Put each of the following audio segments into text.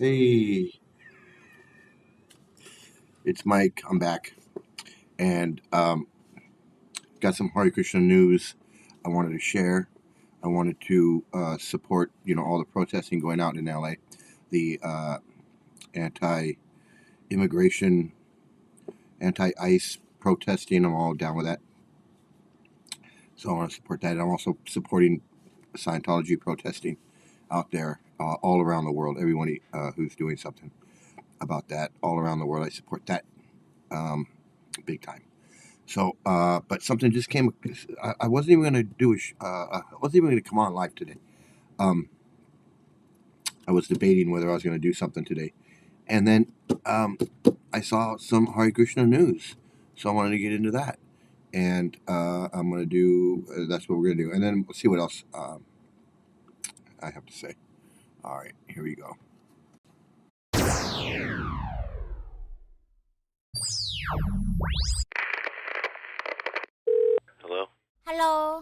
Hey, it's Mike. I'm back, and got some Hare Krishna news I wanted to share. I wanted to support, all the protesting going out in LA, the anti-immigration, anti-ICE protesting. I'm all down with that, so I want to support that. And I'm also supporting Scientology protesting out there all around the world. Everyone who's doing something about that all around the world, I support that big time. So, but something just came. I wasn't even going to do. I wasn't even going to come on live today. I was debating whether I was going to do something today, and then I saw some Hare Krishna news, so I wanted to get into that, and I'm going to do. That's what we're going to do, and then we'll see what else I have to say. All right, here we go. Hello? Hello.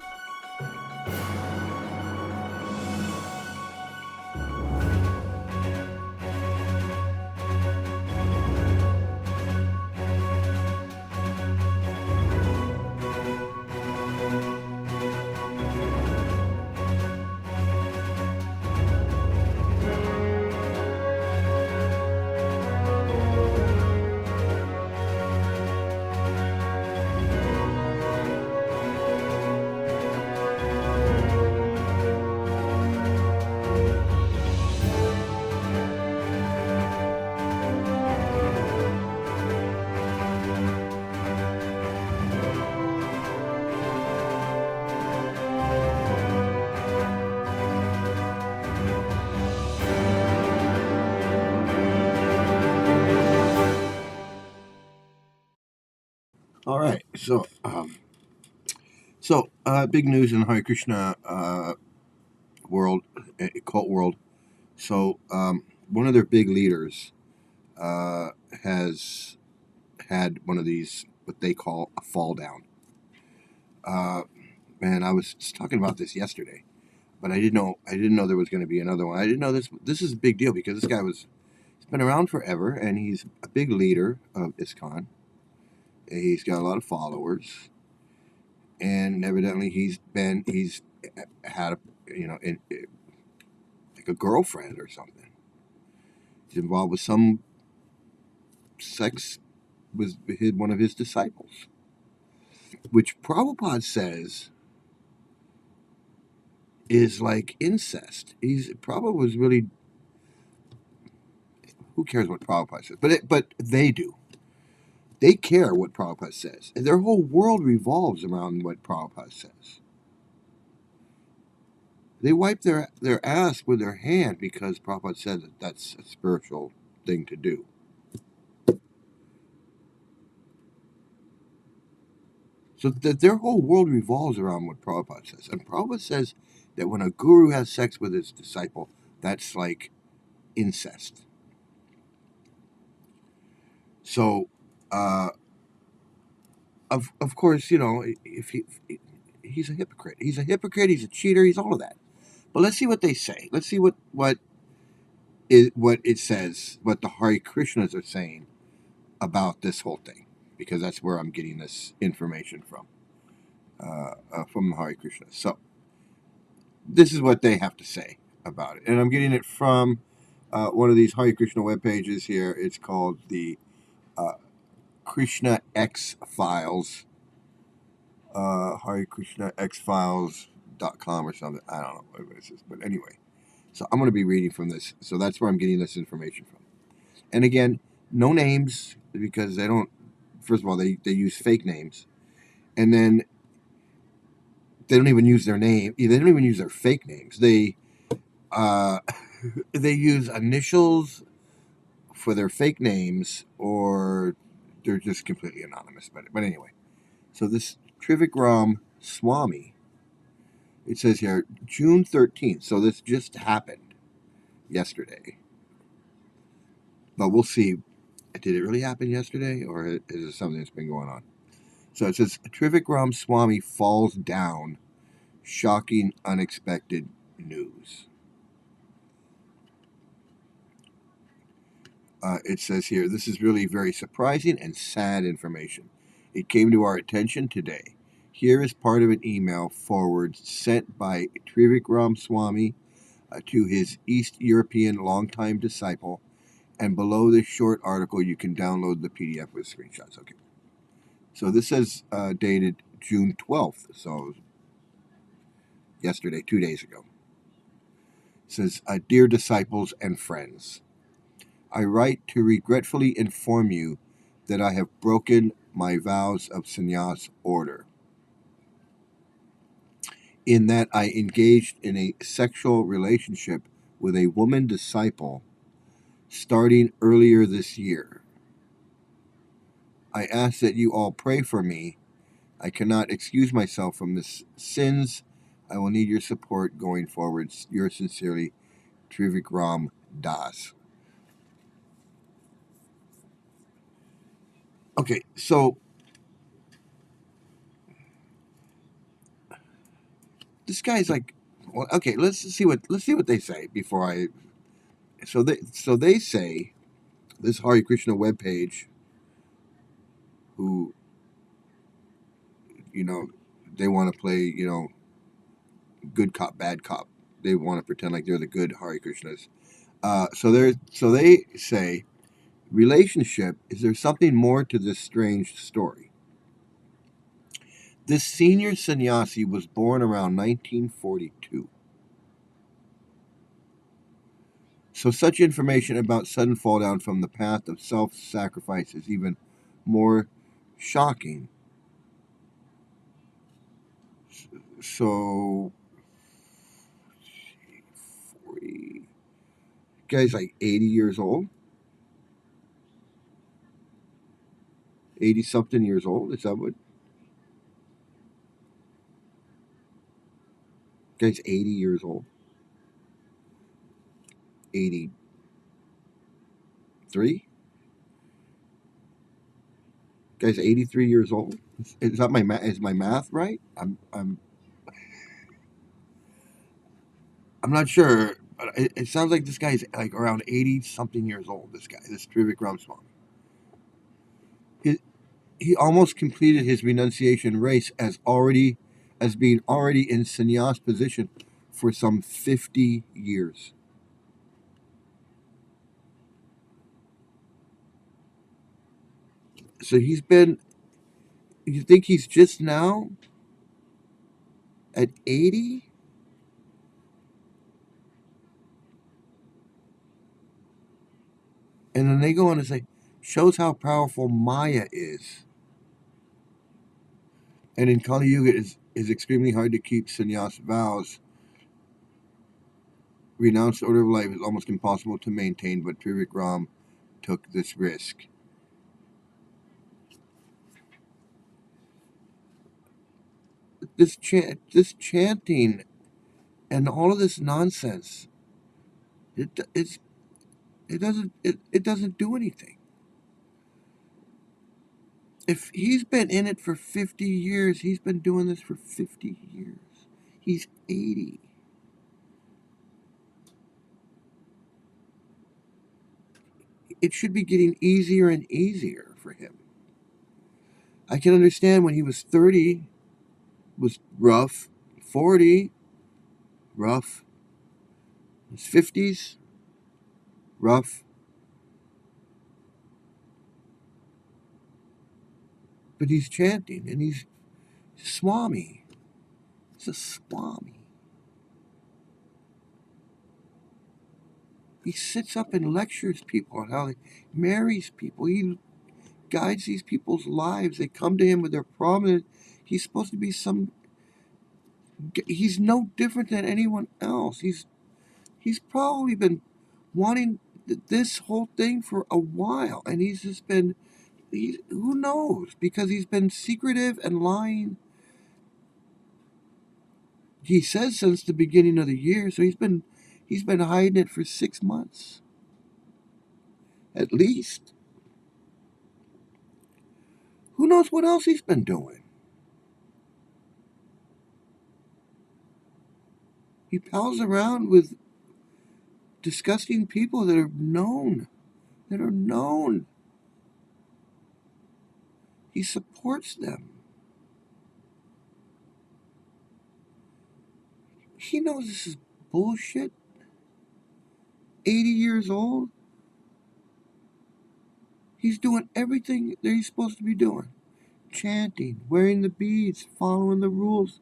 All right, so big news in Hare Krishna world, cult world. So one of their big leaders has had one of these what they call a fall down. Man, I was talking about this yesterday, but I didn't know there was going to be another one. I didn't know this is a big deal because this guy he's been around forever and he's a big leader of ISKCON. He's got a lot of followers, and evidently he's had like a girlfriend or something. He's involved with some sex with one of his disciples, which Prabhupada says is like incest. Prabhupada was really, who cares what Prabhupada says? But they do. They care what Prabhupada says. And their whole world revolves around what Prabhupada says. They wipe their ass with their hand because Prabhupada said that that's a spiritual thing to do. So that their whole world revolves around what Prabhupada says. And Prabhupada says that when a guru has sex with his disciple, that's like incest. So, of course, if he's a hypocrite. He's a hypocrite. He's a cheater. He's all of that. But let's see what they say. Let's see what it says. What the Hare Krishnas are saying about this whole thing, because that's where I'm getting this information from the Hare Krishnas. So this is what they have to say about it, and I'm getting it from one of these Hare Krishna web pages here. It's called the Krishna X Files. Hare Krishna X Files.com or something. I don't know what it is, but anyway. So I'm going to be reading from this. So that's where I'm getting this information from. And again, no names, because they don't. First of all, they use fake names, and then they don't even use their name. They don't even use their fake names. They use initials for their fake names, or they're just completely anonymous. But anyway, so this Trivikrama Swami, it says here June 13th. So this just happened yesterday. But we'll see. Did it really happen yesterday, or is it something that's been going on? So it says Trivikrama Swami falls down. Shocking, unexpected news. It says here, this is really very surprising and sad information. It came to our attention today. Here is part of an email forward sent by Trivikrama Swami to his East European longtime disciple, and below this short article you can download the PDF with screenshots. Okay. So this is dated June 12th, so yesterday, 2 days ago. It says, Dear disciples and friends, I write to regretfully inform you that I have broken my vows of sannyas order, in that I engaged in a sexual relationship with a woman disciple starting earlier this year. I ask that you all pray for me. I cannot excuse myself from this sins. I will need your support going forward. Yours sincerely, Trivikram Das. Okay, so this guy's like, well, okay, let's see what they say before I. So they say this Hare Krishna webpage, who, you know, they want to play, good cop, bad cop. They want to pretend like they're the good Hare Krishnas. So they say, relationship, is there something more to this strange story? This senior sannyasi was born around 1942. So such information about sudden fall down from the path of self-sacrifice is even more shocking. So, 40, guy's like 80 years old, 80 something years old. Is that what? Guy's 80 years old, 83. Guy's 83 years old. Is that is my math right? I'm not sure, but it sounds like this guy's like around 80 something years old. This guy, this Trivikrama Swami. He almost completed his renunciation race as being already in sannyas position for some 50 years. So he's been. You think he's just now at 80? And then they go on to say, shows how powerful Maya is. And in Kali Yuga, is extremely hard to keep sannyas vows. Renounced order of life is almost impossible to maintain, but Trivikram took this risk. This chanting and all of this nonsense, it's it doesn't do anything. If he's been in it for 50 years, he's been doing this for 50 years. He's 80. It should be getting easier and easier for him. I can understand when he was 30 was rough, 40 rough, his 50s rough. But he's chanting and he's Swami. He's a Swami. He sits up and lectures people on how he marries people. He guides these people's lives. They come to him with their problems. He's supposed to be he's no different than anyone else. He's probably been wanting this whole thing for a while, and he's just been, who knows, because he's been secretive and lying. He says since the beginning of the year, so he's been hiding it for 6 months at least. Who knows what else he's been doing? He pals around with disgusting people that are known that are known. He supports them. He knows this is bullshit. 80 years old. He's doing everything that he's supposed to be doing. Chanting, wearing the beads, following the rules,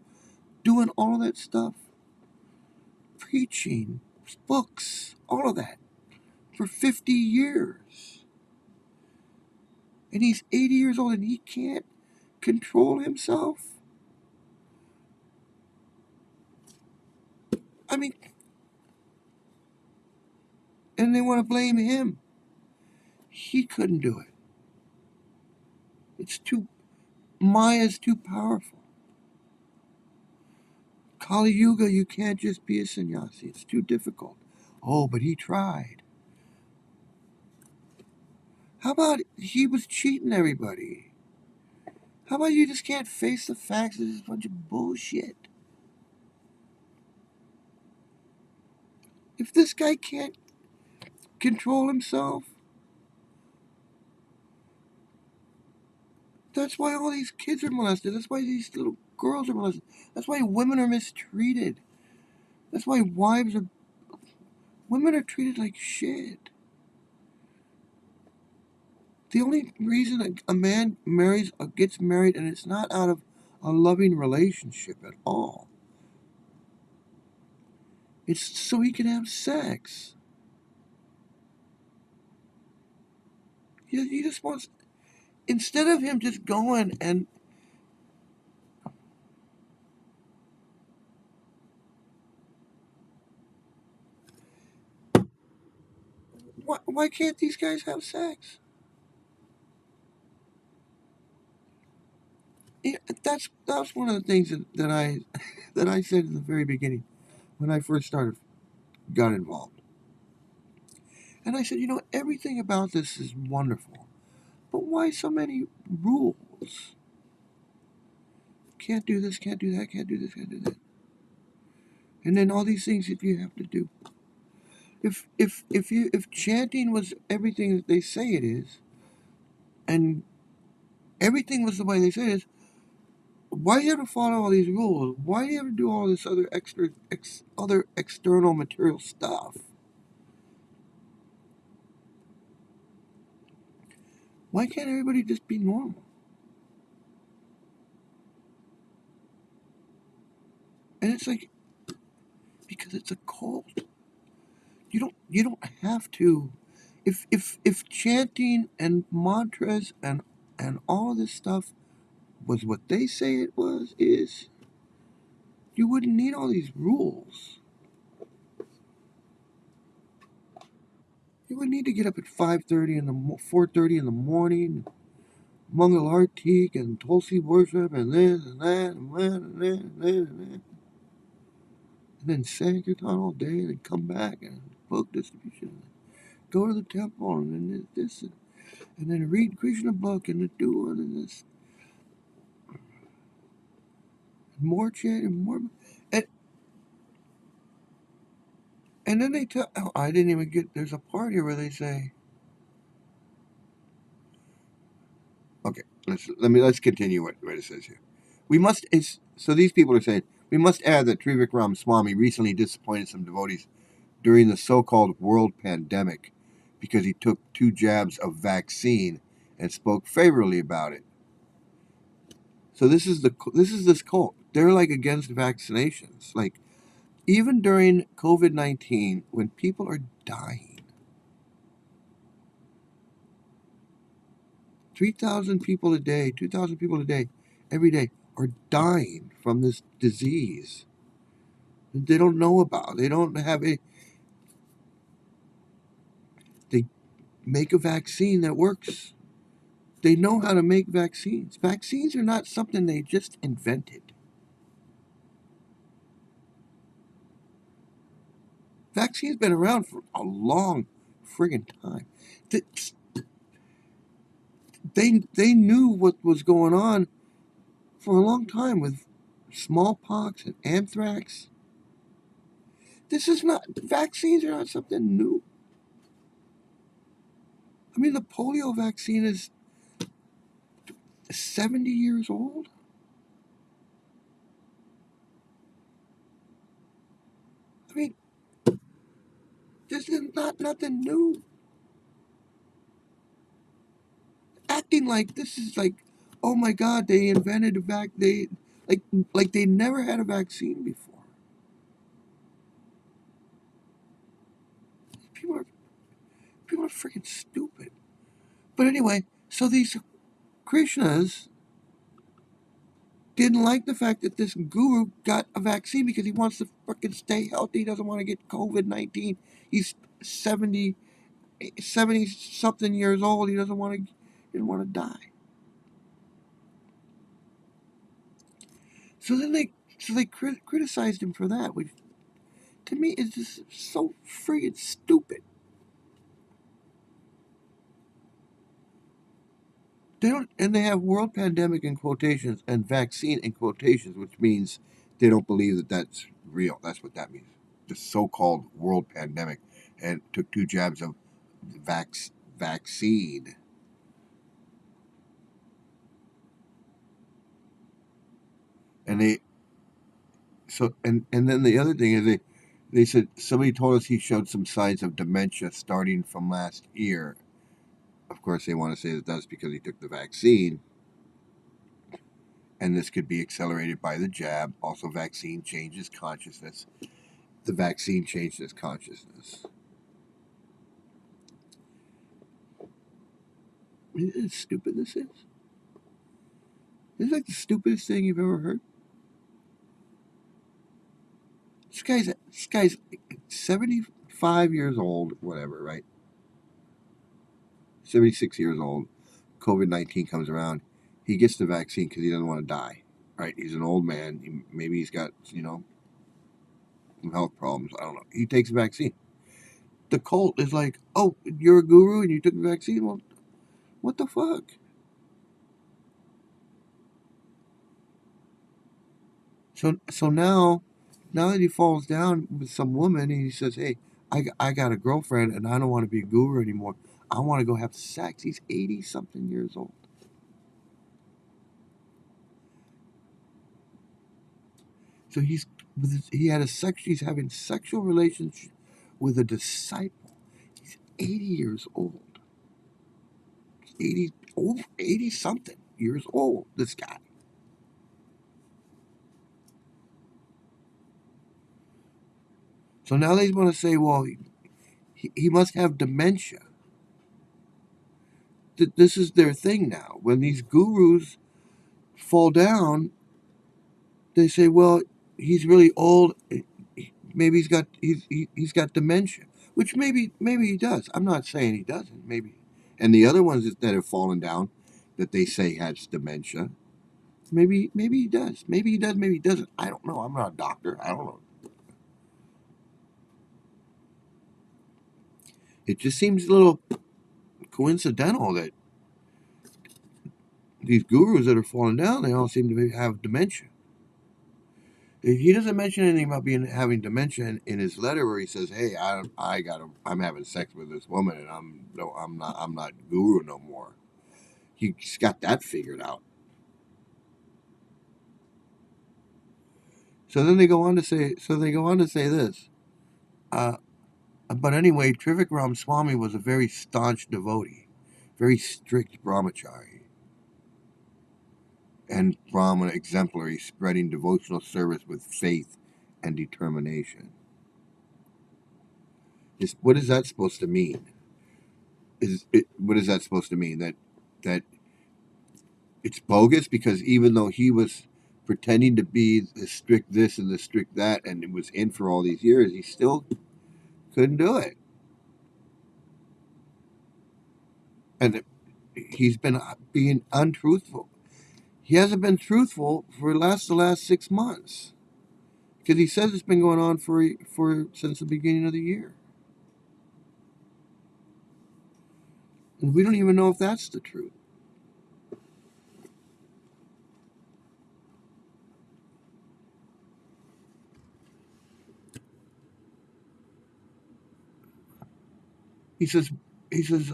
doing all that stuff. Preaching, books, all of that. For 50 years. And he's 80 years old and he can't control himself. I mean, and they want to blame him. He couldn't do it. Maya's too powerful. Kali Yuga, you can't just be a sannyasi. It's too difficult. Oh, but he tried. How about he was cheating everybody? How about you just can't face the facts? This is a bunch of bullshit. If this guy can't control himself, that's why all these kids are molested. That's why these little girls are molested. That's why women are mistreated. That's why women are treated like shit. The only reason a man gets married, and it's not out of a loving relationship at all, it's so he can have sex. He just wants, instead of him just going and why can't these guys have sex? Yeah, that's one of the things that I that I said in the very beginning when I first got involved. And I said, everything about this is wonderful, but why so many rules? Can't do this, can't do that, can't do this, can't do that. And then all these things that you have to do. If chanting was everything that they say it is, and everything was the way they say it is, why do you have to follow all these rules? Why do you have to do all this other other external material stuff? Why can't everybody just be normal? And it's like, because it's a cult. You don't have to. If chanting and mantras and all of this stuff was what they say it is, you wouldn't need all these rules. You wouldn't need to get up at 5:30 4:30 in the morning, Mangal Artik and Tulsi worship and this and that and that and that and that and that. And then Sankirtan all day and then come back and book distribution. Go to the temple and then this and then read Krishna book and do it and this. More chant and more. And then they tell, oh, I didn't even get, there's a part here where they say, okay, let's continue what it says here. So these people are saying, we must add that Trivikrama Swami recently disappointed some devotees during the so-called world pandemic because he took 2 jabs of vaccine and spoke favorably about it. So this is this cult. They're like against vaccinations. Like even during COVID-19, when people are dying, 3,000 people a day, 2,000 people a day, every day are dying from this disease that they don't know about. They don't have a. They make a vaccine that works. They know how to make vaccines. Vaccines are not something they just invented. Vaccines been around for a long friggin' time. They knew what was going on for a long time with smallpox and anthrax. Vaccines are not something new. mean the polio vaccine is 70 years old? I mean, this is nothing new. Acting like this is like, oh my God, they invented like they never had a vaccine before. People are people are freaking stupid. But anyway, so these Krishnas didn't like the fact that this guru got a vaccine because he wants to fucking stay healthy. He doesn't want to get COVID-19. He's 70 something years old. He didn't want to die. So then they criticized him for that, which to me is just so friggin' stupid. They don't, and they have world pandemic in quotations and vaccine in quotations, which means they don't believe that that's real. That's what that means. The so-called world pandemic, and took 2 jabs of vaccine. And and then the other thing is they said somebody told us he showed some signs of dementia starting from last year. Of course, they want to say that that's because he took the vaccine, and this could be accelerated by the jab. Also, vaccine changes consciousness. The vaccine changed his consciousness. Isn't it stupid this is? This is like the stupidest thing you've ever heard. This guy's 75 years old, whatever, right? 76 years old. COVID-19 comes around. He gets the vaccine because he doesn't want to die, right? He's an old man. Maybe he's got, some health problems. I don't know. He takes the vaccine. The cult is like, oh, you're a guru and you took the vaccine? Well, what the fuck? So now that he falls down with some woman and he says, hey, I got a girlfriend and I don't want to be a guru anymore. I want to go have sex. He's 80 something years old. So he's having sexual relations with a disciple. He's 80 years old. 80 something years old, this guy. So now they want to say, well, he must have dementia. This is their thing now. When these gurus fall down, they say, well, he's really old. Maybe he's got dementia, which maybe he does. I'm not saying he doesn't. Maybe, and the other ones that have fallen down, that they say has dementia, maybe he does. Maybe he does. Maybe he doesn't. I don't know. I'm not a doctor. I don't know. It just seems a little coincidental that these gurus that are falling down, they all seem to have dementia. He doesn't mention anything about having dementia in his letter where he says, "Hey, I'm having sex with this woman, and I'm not guru no more." He's got that figured out. So then they go on to say this. Uh, but anyway, Trivikrama Swami was a very staunch devotee, very strict brahmachari, and Brahmana exemplary, spreading devotional service with faith and determination. What is that supposed to mean? What is that supposed to mean? That it's bogus because even though he was pretending to be the strict this and the strict that, and it was in for all these years, he still couldn't do it. And he's been being untruthful. He hasn't been truthful for the last 6 months because he says it's been going on for since the beginning of the year, and we don't even know if that's the truth. He says he says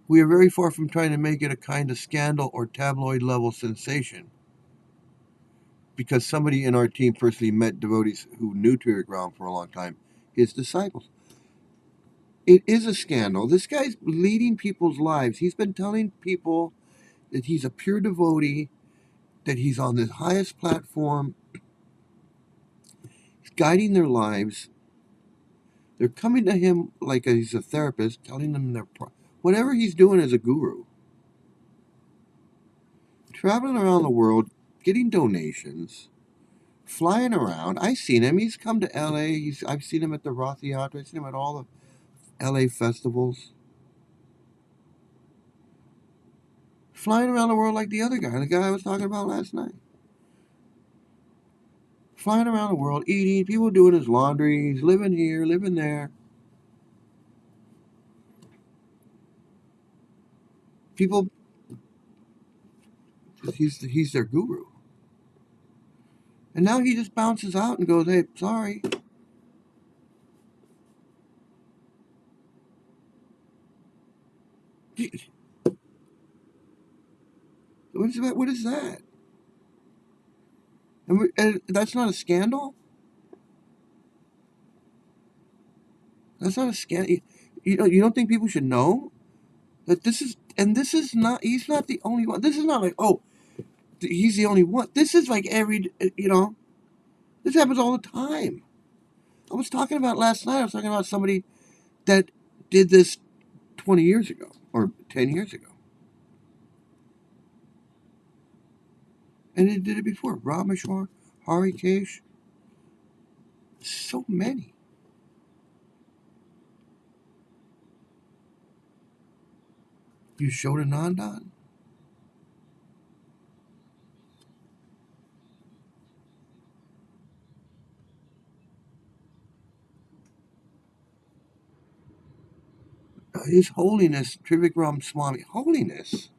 We are very far from trying to make it a kind of scandal or tabloid level sensation, because somebody in our team personally met devotees who knew Trivikrama for a long time, his disciples. It is a scandal. This guy's leading people's lives. He's been telling people that he's a pure devotee, that he's on the highest platform, he's guiding their lives. They're coming to him like he's a therapist, telling them whatever he's doing as a guru. Traveling around the world, getting donations, flying around. I've seen him. He's come to LA. I've seen him at the Rath Yatra. I've seen him at all the LA festivals. Flying around the world like the other guy, the guy I was talking about last night. Flying around the world, eating, people doing his laundry, he's living here, living there. People, he's their guru. And now he just bounces out and goes, hey, sorry. What is that? What is that? And that's not a scandal? That's not a scandal. You don't think people should know that this is not, he's not the only one. This is not like, oh, he's the only one. This is like this happens all the time. I was talking about last night, I was talking about somebody that did this 20 years ago or 10 years ago. And they did it before. Rameshwar, Harikesh, so many. You showed Anandan. His Holiness, Trivikrama Swami, Holiness.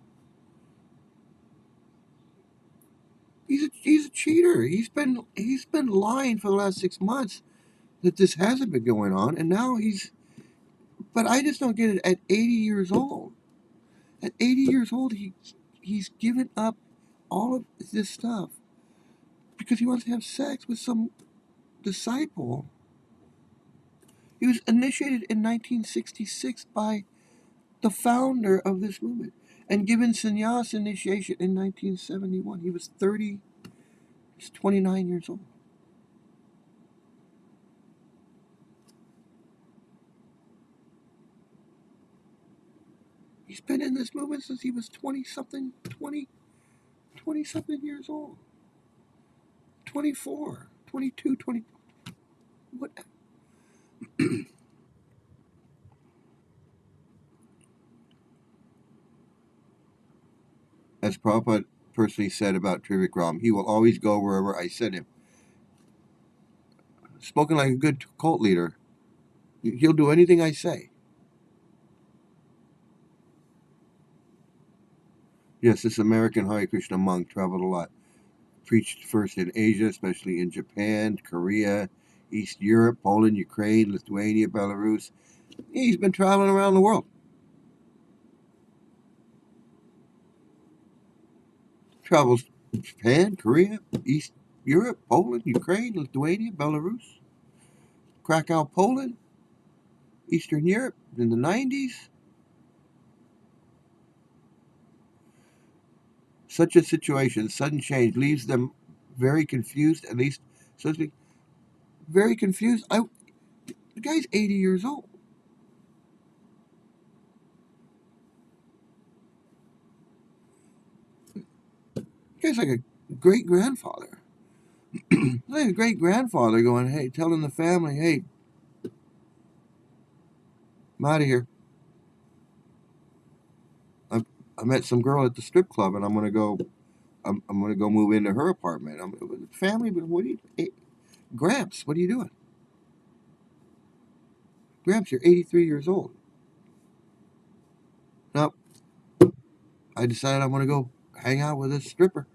He's a cheater. He's been lying for the last 6 months that this hasn't been going on, and now he's. But I just don't get it. At 80 years old, at 80 years old, he's given up all of this stuff because he wants to have sex with some disciple. He was initiated in 1966 by the founder of this movement and given sannyas initiation in 1971. He was 30. He's 29 years old. He's been in this movement since he was 20 something years old. 24, 22, 20. What? As Prabhupada personally said about Trivikram, he will always go wherever I send him. Spoken like a good cult leader. He'll do anything I say. Yes, this American Hare Krishna monk traveled a lot. Preached first in Asia, especially in Japan, Korea, East Europe, Poland, Ukraine, Lithuania, Belarus. He's been traveling around the world. Travels Japan, Korea, East Europe, Poland, Ukraine, Lithuania, Belarus, Krakow, Poland, Eastern Europe in the 90s. Such a situation, sudden change, leaves them very confused, at least, so to speak, very confused. The guy's 80 years old. The guy's like a great grandfather. Like a great grandfather going, hey, telling the family, hey, I'm out of here. I met some girl at the strip club, and I'm gonna go. I'm gonna go move into her apartment. Family, but what are you, Gramps? What are you doing, Gramps? You're 83 years old. Now, I decided I'm gonna go hang out with a stripper.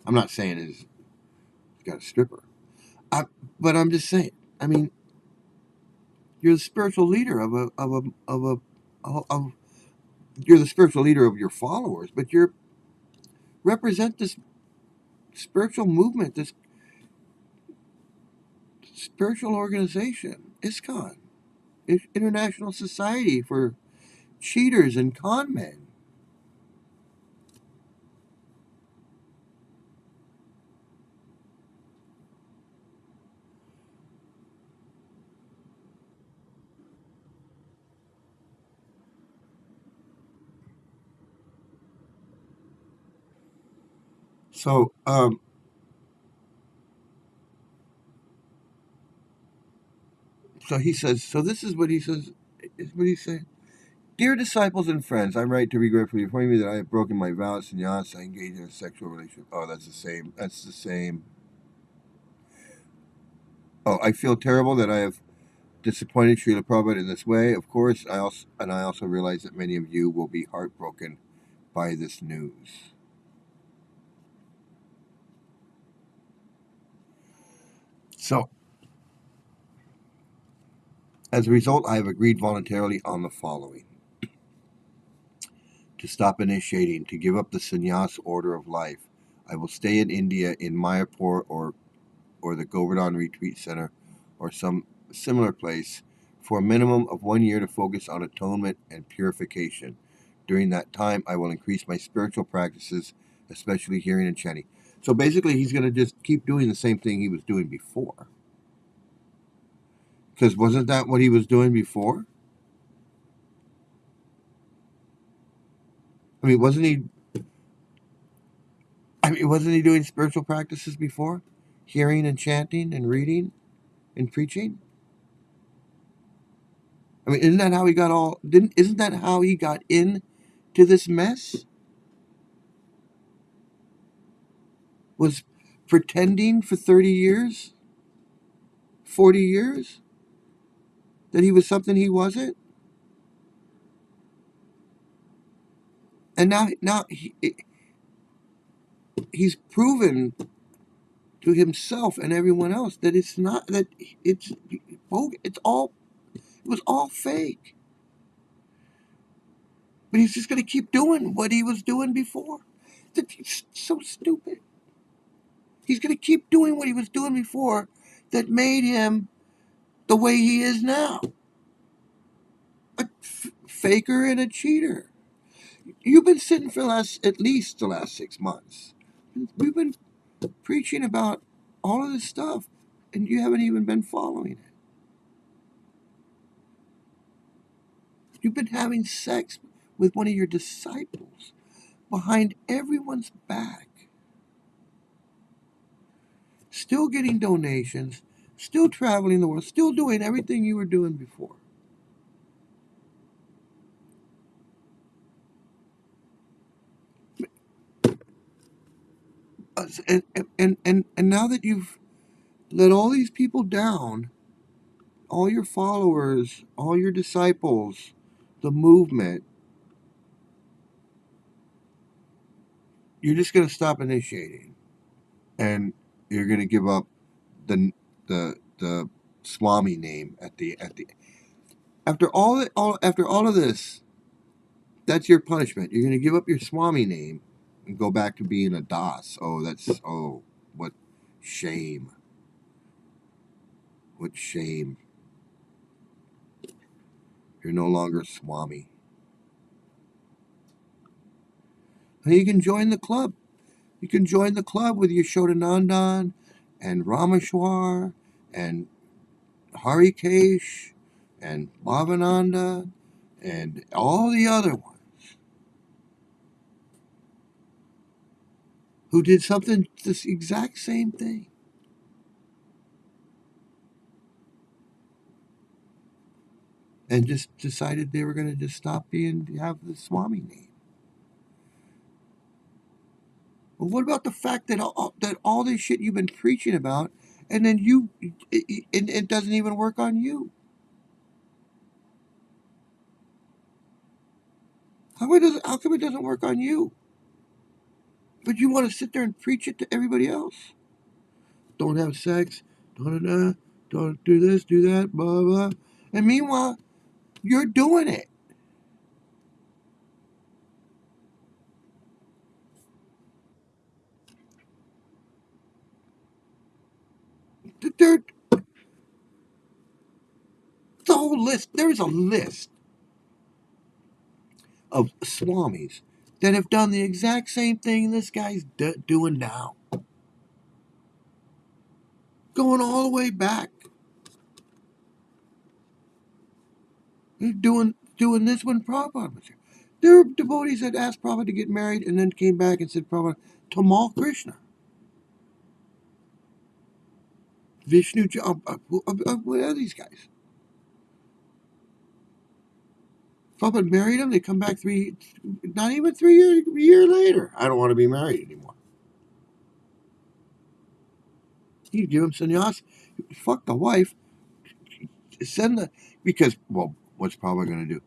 I'm not saying he's got a stripper, but I'm just saying. I mean, you're the spiritual leader of you're the spiritual leader of your followers, but you represent this spiritual movement, this spiritual organization, ISKCON, International Society for Cheaters and Con Men. So, so he says. So this is what he says. Is what he's saying. Dear disciples and friends, I write to regretfully inform you that I have broken my vows and sannyas. I engage in a sexual relationship. Oh, that's the same. That's the same. Oh, I feel terrible that I have disappointed Srila Prabhupada in this way. Of course, I also realize that many of you will be heartbroken by this news. So, as a result, I have agreed voluntarily on the following: to stop initiating, to give up the sannyas order of life. I will stay in India in Mayapur or the Govardhan Retreat Center or some similar place for a minimum of 1 year to focus on atonement and purification. During that time, I will increase my spiritual practices, especially hearing and chanting. So basically, he's going to just keep doing the same thing he was doing before. Because wasn't that what he was doing before? I mean, wasn't he? Wasn't he doing spiritual practices before, hearing and chanting and reading and preaching? I mean, isn't that how he got all? Didn't? Isn't that how he got into this mess? Was pretending for 30 years, 40 years that he was something he wasn't, and now he's proven to himself and everyone else that it's not, that it's all, it was all fake. But he's just going to keep doing what he was doing before. It's so stupid. He's going to keep doing what he was doing before that made him the way he is now. A faker and a cheater. You've been sitting for at least the last 6 months. We've been preaching about all of this stuff, and you haven't even been following it. You've been having sex with one of your disciples behind everyone's back, still getting donations, still traveling the world, still doing everything you were doing before. And now that you've let all these people down, all your followers, all your disciples, the movement, you're just going to stop initiating, and you're going to give up the the Swami name at the after all of this. That's your punishment. You're going to give up your Swami name and go back to being a Das. What shame! What shame! You're no longer Swami. And you can join the club. You can join the club with your Shodanandan and Rameshwar and Harikesh and Bhavananda and all the other ones who did something, this exact same thing. And just decided they were going to just have the Swami name. Well, what about the fact that all this shit you've been preaching about, and then it doesn't even work on you? How come it doesn't work on you? But you want to sit there and preach it to everybody else. Don't have sex. Don't do this, do that, blah, blah. And meanwhile, you're doing it. list. There is a list of swamis that have done the exact same thing this guy's doing now. Going all the way back. They're doing this when Prabhupada was here. There are devotees that asked Prabhupada to get married and then came back and said, Prabhupada, Tamal Krishna. Vishnu, what are these guys? Prabhupada married them. They come back not even 3 years, a year later. I don't want to be married anymore. You give him sannyas, fuck the wife, because, well, what's Prabhupada going to do?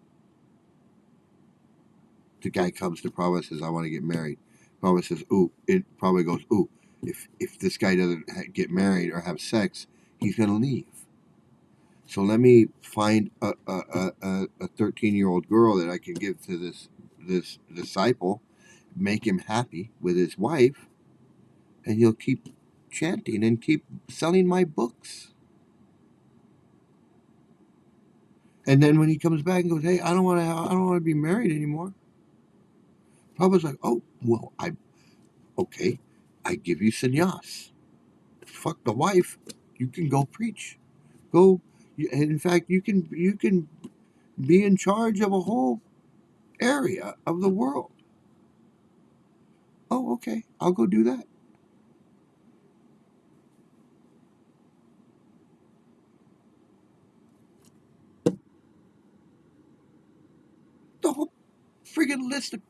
The guy comes to Prabhupada and says, I want to get married. Prabhupada says, Prabhupada goes, if this guy doesn't get married or have sex, he's going to leave. So let me find a 13-year-old girl that I can give to this disciple, make him happy with his wife, and he'll keep chanting and keep selling my books. And then when he comes back and goes, hey, I don't want to be married anymore. Prabhupada's like, oh, well, I give you sannyas. Fuck the wife. You can go preach. Go. In fact, you can be in charge of a whole area of the world. Oh, okay. I'll go do that. The whole friggin' list of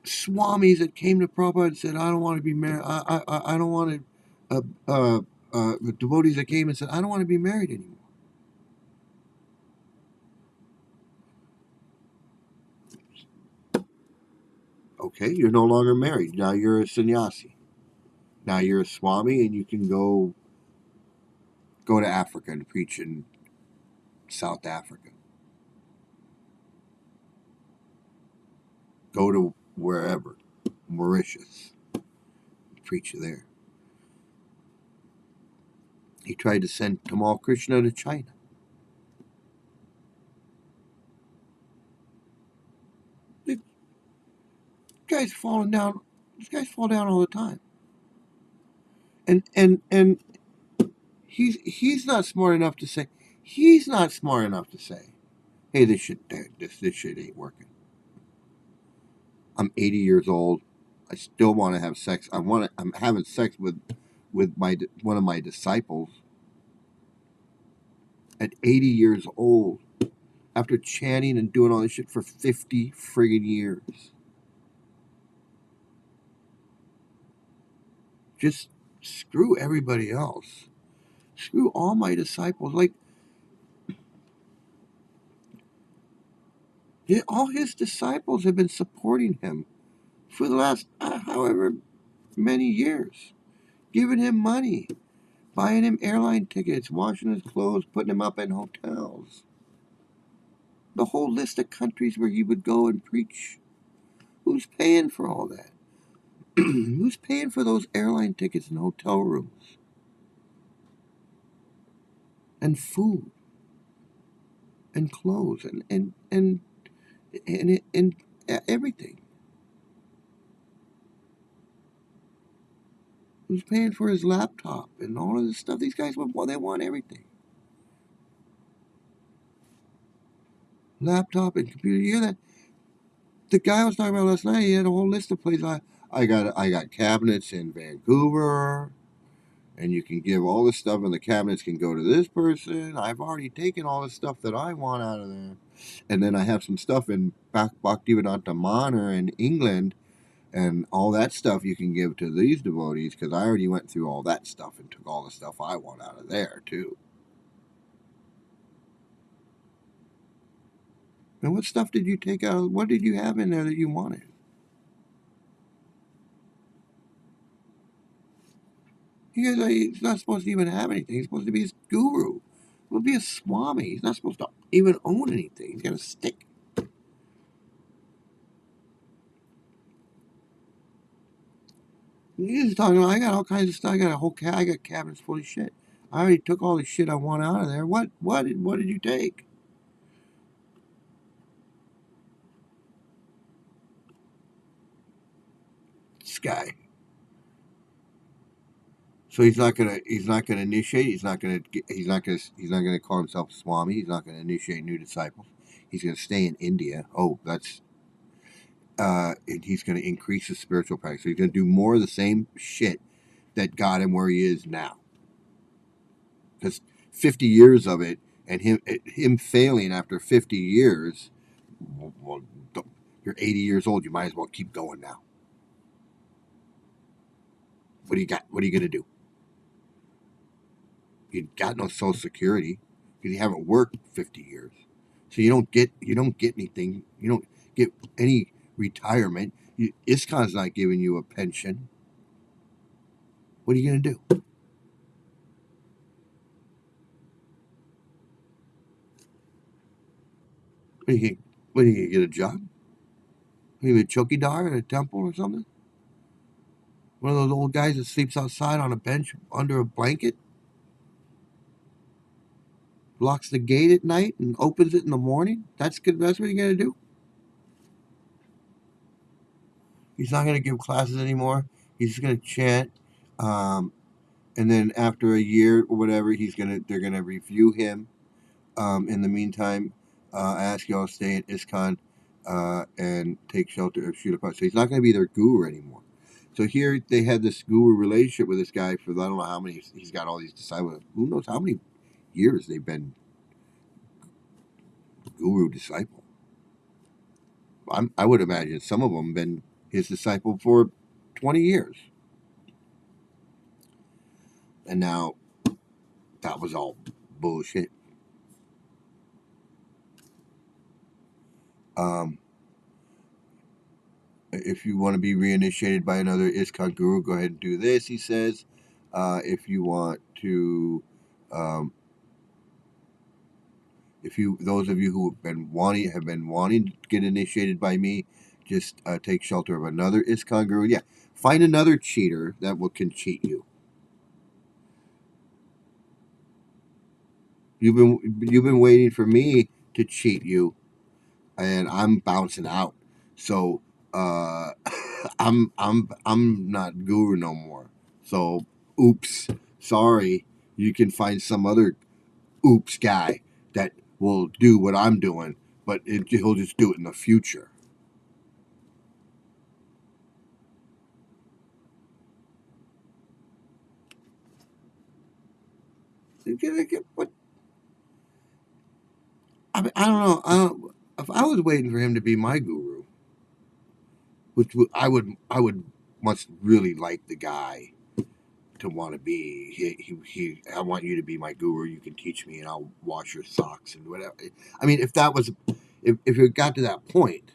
swamis that came to Prabhupada and said, I don't want to be married. I don't want to. The devotees that came and said, I don't want to be married anymore. Okay, you're no longer married. Now you're a sannyasi. Now you're a swami, and you can go to Africa and preach in South Africa. Go to wherever, Mauritius, preach there. He tried to send Tamal Krishna to China. This guy's falling down. These guys fall down all the time. And he's not smart enough to say. He's not smart enough to say, hey, this shit ain't working. I'm 80 years old. I still want to have sex. I'm having sex with one of my disciples at 80 years old, after chanting and doing all this shit for 50 friggin' years. Just screw everybody else. Screw all my disciples. Like, all his disciples have been supporting him for the last however many years, giving him money, buying him airline tickets, washing his clothes, putting him up in hotels. The whole list of countries where he would go and preach. Who's paying for all that? Who's paying for those airline tickets and hotel rooms? And food? And clothes? And everything? Who's paying for his laptop and all of this stuff? These guys, they want everything. Laptop and computer. You hear that? The guy I was talking about last night, he had a whole list of places. I got cabinets in Vancouver, and you can give all the stuff, and the cabinets can go to this person. I've already taken all the stuff that I want out of there. And then I have some stuff in Bhaktivedanta Manor in England, and all that stuff you can give to these devotees, because I already went through all that stuff and took all the stuff I want out of there, too. And what stuff did you take out? What did you have in there that you wanted? He's not supposed to even have anything. He's supposed to be his guru. He's supposed to be a swami. He's not supposed to even own anything. He's got a stick. He's talking about, I got all kinds of stuff. I got cabinets full of shit. I already took all the shit I want out of there. What did you take? This guy. So he's not gonna initiate. He's not gonna call himself Swami. He's not gonna initiate new disciples. He's gonna stay in India. Oh, that's and he's gonna increase his spiritual practice. So he's gonna do more of the same shit that got him where he is now. Because 50 years of it, and him failing after 50 years, well, you're 80 years old. You might as well keep going now. What do you got? What are you gonna do? You got no Social Security because you haven't worked 50 years. So you don't get anything. You don't get any retirement. ISKCON's not giving you a pension. What are you gonna do? What are you gonna get a job? Are you a chokidar at a temple or something? One of those old guys that sleeps outside on a bench under a blanket, locks the gate at night and opens it in the morning. That's good. That's what you're gonna do. He's not gonna give classes anymore. He's just gonna chant. Um, and then after a year or whatever, they're gonna review him. In the meantime, I ask you all to stay at ISKCON and take shelter of Srila Prabhupada. So he's not going to be their guru anymore. So here they had this guru relationship with this guy for I don't know how many. He's got all these disciples. Who knows how many years they've been guru disciple? I would imagine some of them been his disciple for 20 years. And now that was all bullshit. Um, if you want to be reinitiated by another ISKCON guru, go ahead and do this, he says. If you want to, um, those of you who have been wanting to get initiated by me, just take shelter of another ISKCON guru. Yeah, find another cheater that can cheat you. You've been waiting for me to cheat you, and I'm bouncing out. So I'm not guru no more. So oops, sorry. You can find some other oops guy that will do what I'm doing, but he'll just do it in the future. What? I don't know. If I was waiting for him to be my guru, which I would must really like the guy to want to be. I want you to be my guru. You can teach me, and I'll wash your socks and whatever. I mean, if it got to that point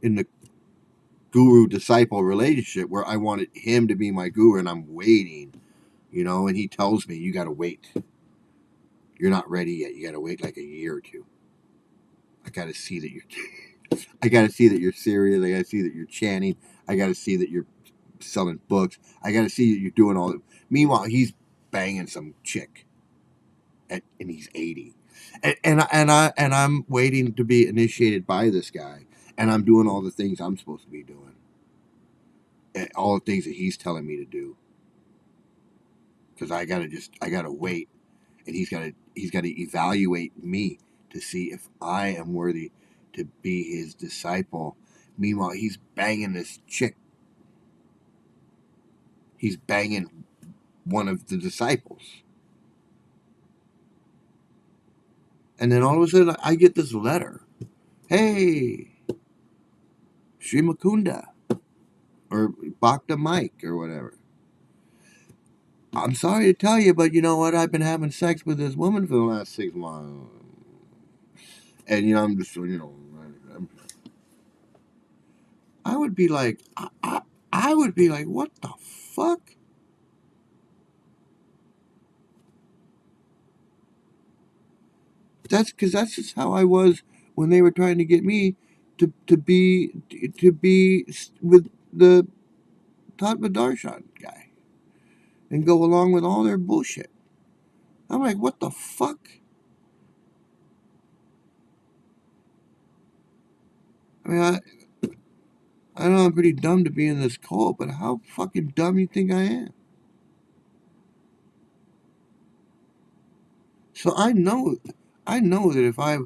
in the guru disciple relationship where I wanted him to be my guru, and I'm waiting, and he tells me you got to wait. You're not ready yet. You got to wait like a year or two. I got to see that you're. I got to see that you're serious. I got to see that you're chanting. I got to see that you're selling books. I got to see that you're doing all that. Meanwhile, he's banging some chick, and he's 80, and I'm waiting to be initiated by this guy, and I'm doing all the things I'm supposed to be doing, and all the things that he's telling me to do, because I gotta wait, and he's got to evaluate me to see if I am worthy to be his disciple. Meanwhile, he's banging this chick. He's banging one of the disciples. And then all of a sudden, I get this letter. Hey, Sri Mukunda, or Bhakta Mike, or whatever. I'm sorry to tell you, but you know what? I've been having sex with this woman for the last 6 months. And, I'm just, I would be like, I would be like, what the fuck? That's just how I was when they were trying to get me to be with the Tatma Darshan guy. and go along with all their bullshit. I'm like, what the fuck? I mean, I know I'm pretty dumb to be in this cult, but how fucking dumb you think I am? So I know that if I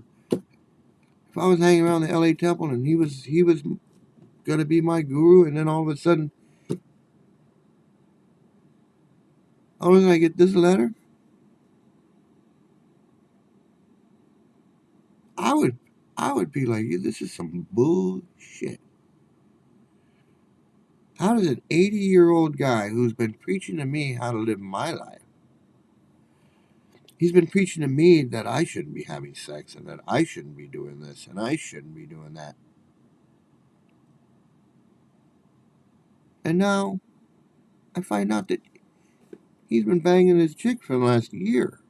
was hanging around the LA temple and he was gonna be my guru, and then all of a sudden, all of a sudden I get this letter, I would be like, this is some bullshit. How does an 80-year-old guy who's been preaching to me how to live my life, he's been preaching to me that I shouldn't be having sex and that I shouldn't be doing this and I shouldn't be doing that. And now I find out that he's been banging his chick for the last year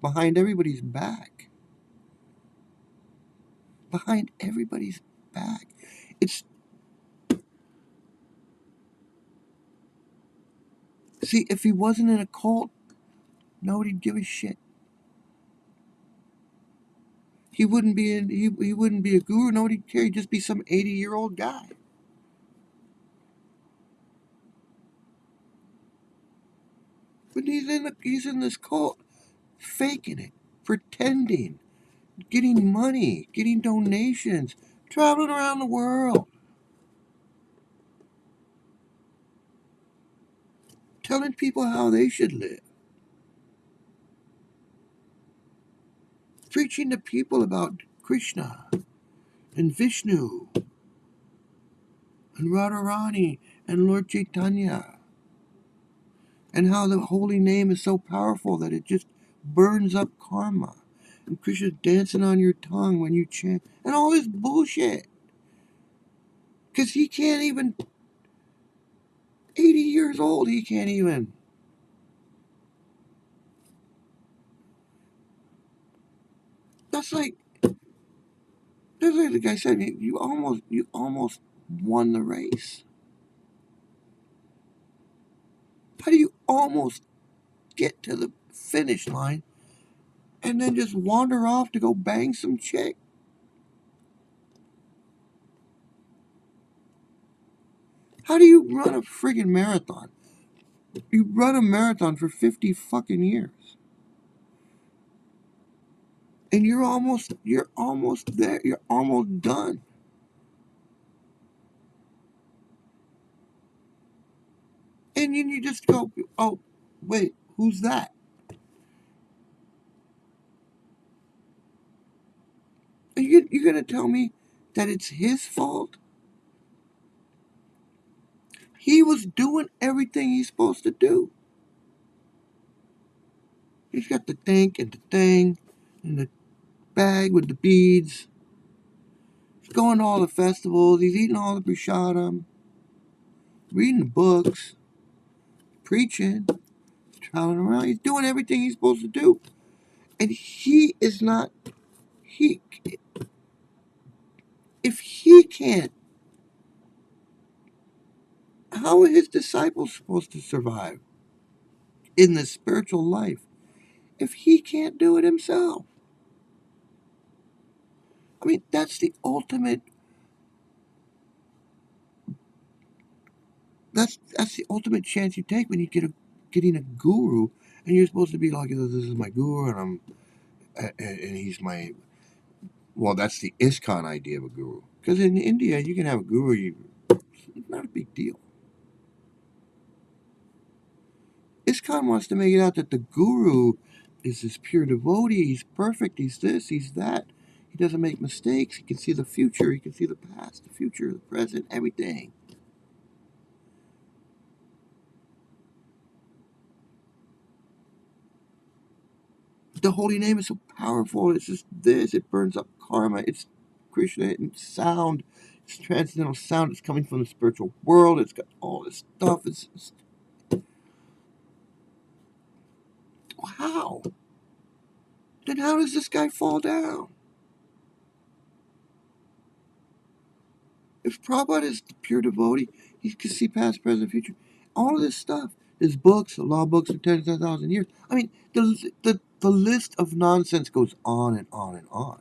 behind everybody's back. Behind everybody's back. See, if he wasn't in a cult, nobody'd give a shit. He wouldn't be he wouldn't be a guru. Nobody'd care. He'd just be some 80-year-old guy. But he's in this cult, faking it, pretending, getting money, getting donations, traveling around the world, telling people how they should live, preaching to people about Krishna and Vishnu and Radharani and Lord Chaitanya, and how the holy name is so powerful that it just burns up karma. And Krishna's dancing on your tongue when you chant, and all this bullshit. Because he can't even, 80 years old, he can't even. That's like the guy said, you almost won the race. How do you almost get to the finish line and then just wander off to go bang some chick? How do you run a friggin' marathon? You run a marathon for 50 fucking years. And you're almost there. You're almost done. And then you just go, oh, wait, who's that? Are you're going to tell me that it's his fault? He was doing everything he's supposed to do. He's got the tank and the thing and the bag with the beads. He's going to all the festivals. He's eating all the prasadam, reading the books, preaching, traveling around. He's doing everything he's supposed to do. And he is not, he, if he can't, how are his disciples supposed to survive in this spiritual life if he can't do it himself? I mean, that's the ultimate. That's the ultimate chance you take when you getting a guru, and you're supposed to be like, this is my guru, and he's my. Well, that's the ISKCON idea of a guru. Because in India, you can have a guru. It's not a big deal. ISKCON wants to make it out that the guru is this pure devotee. He's perfect. He's this. He's that. He doesn't make mistakes. He can see the future. He can see the past, the future, the present, everything. The holy name is so powerful. It's just this. It burns up karma. It's Krishna and sound. It's transcendental sound. It's coming from the spiritual world. It's got all this stuff. It's how? Then how does this guy fall down? If Prabhupada is the pure devotee, he can see past, present, future. All of this stuff. There's books, law books for 10,000 years. I mean, the list of nonsense goes on and on and on.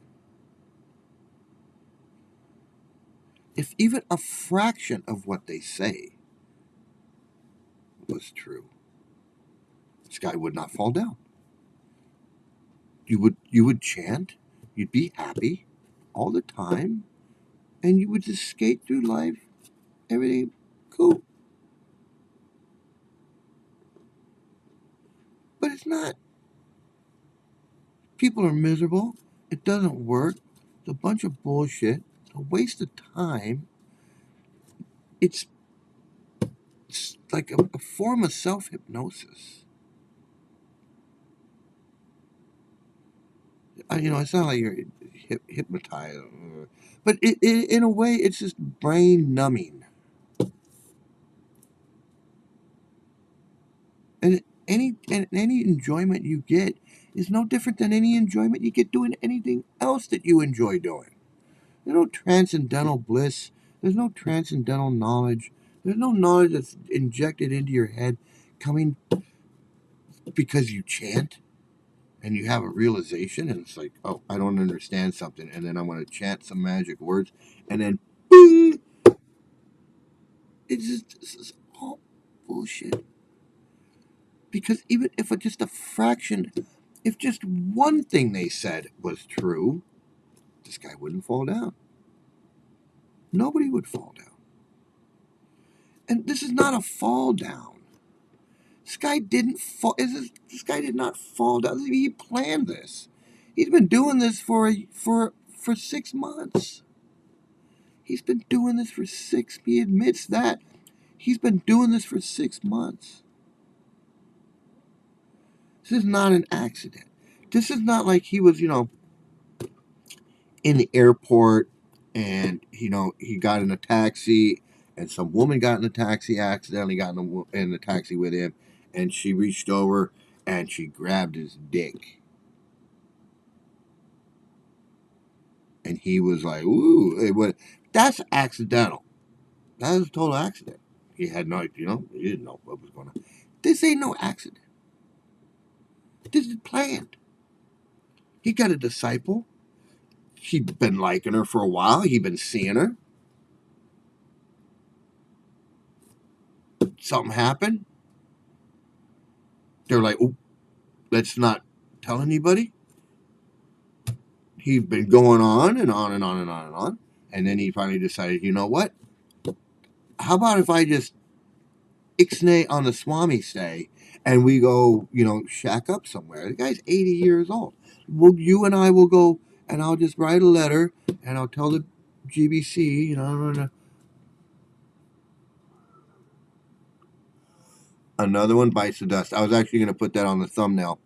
If even a fraction of what they say was true, the sky would not fall down. You would chant, you'd be happy all the time, and you would just skate through life, everything cool. But it's not. People are miserable. It doesn't work. It's a bunch of bullshit. It's a waste of time. It's like a form of self-hypnosis. It's not like you're hypnotized, but in a way, it's just brain numbing. And any enjoyment you get is no different than any enjoyment you get doing anything else that you enjoy doing. There's no transcendental bliss. There's no transcendental knowledge. There's no knowledge that's injected into your head coming because you chant and you have a realization, and it's like, oh, I don't understand something, and then I'm going to chant some magic words, and then boom! This is all bullshit. Because even if just a fraction, if just one thing they said was true, this guy wouldn't fall down. Nobody would fall down. And this is not a fall down. This guy didn't fall. This guy did not fall down. He planned this. He's been doing this for 6 months. He's been doing this for six. He admits that he's been doing this for 6 months. This is not an accident. This is not like he was, in the airport and he got in a taxi and some woman got in the taxi, accidentally got in the taxi with him, and she reached over and she grabbed his dick, and he was like, ooh, that's accidental. That was a total accident. He had no, he didn't know what was going on. This ain't no accident. This is planned. He got a disciple. He'd been liking her for a while. He'd been seeing her. Something happened. They're like, oh, let's not tell anybody. He'd been going on and on and on and on and on. And then he finally decided, you know what? How about if I just ixnay on the Swami stay and we go, shack up somewhere? The guy's 80 years old. Well, you and I will go, and I'll just write a letter and I'll tell the GBC, another one bites the dust. I was actually going to put that on the thumbnail,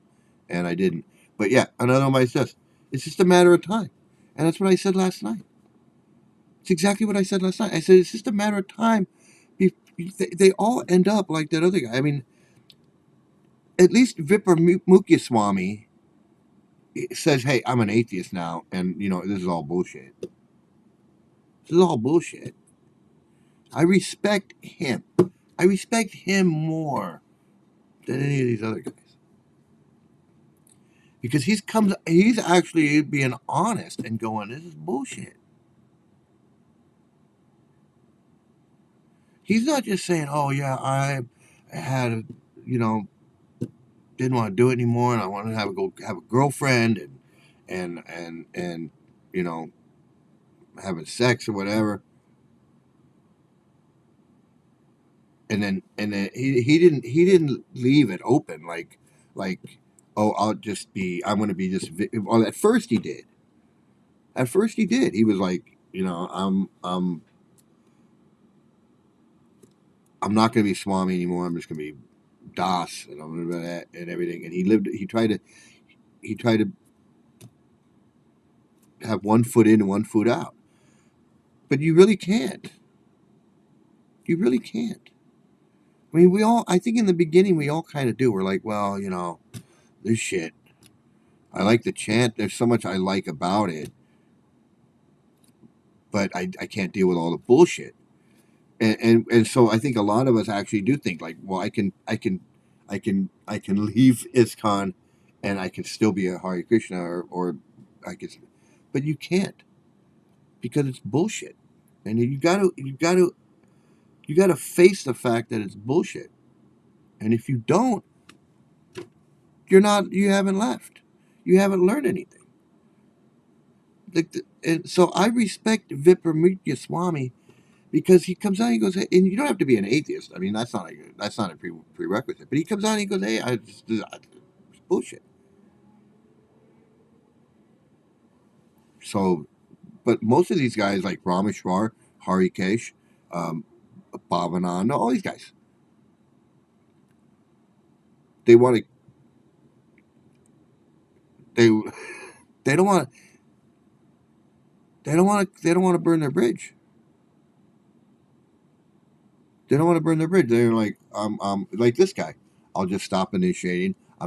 and I didn't. But yeah, another one bites the dust. It's just a matter of time. And that's what I said last night. It's exactly what I said last night. I said it's just a matter of time. They all end up like that other guy. I mean, at least Vipramukhya Swami says, hey, I'm an atheist now, and, this is all bullshit. This is all bullshit. I respect him. I respect him more than any of these other guys. Because he's actually being honest and going, this is bullshit. He's not just saying, oh, yeah, I had, didn't want to do it anymore, and I wanted to have a girlfriend and having sex or whatever. And then he didn't leave it open like oh, I'm going to be just. Well, at first he did. He was like, I'm not going to be Swami anymore. I'm just going to be Das, and I'm going to be that and everything. And he tried to have one foot in and one foot out. But you really can't. You really can't. I mean, I think in the beginning we all kind of do. We're like, well, this shit. I like the chant. There's so much I like about it. But I can't deal with all the bullshit. And so I think a lot of us actually do think like, well, I can leave ISKCON, and I can still be a Hare Krishna, or I could, but you can't, because it's bullshit, and you gotta face the fact that it's bullshit, and if you don't, you haven't left, you haven't learned anything. And so I respect Vipramukhya Swami, because he comes out and he goes, hey, and you don't have to be an atheist. I mean, that's not a prerequisite. But he comes out and he goes, hey, it's bullshit. So, but most of these guys like Rameshwar, Harikesh, um, Bhavananda, all these guys, they want to, they they don't want they don't want to burn their bridge. They don't want to burn their bridge. They're like this guy. I'll just stop initiating. I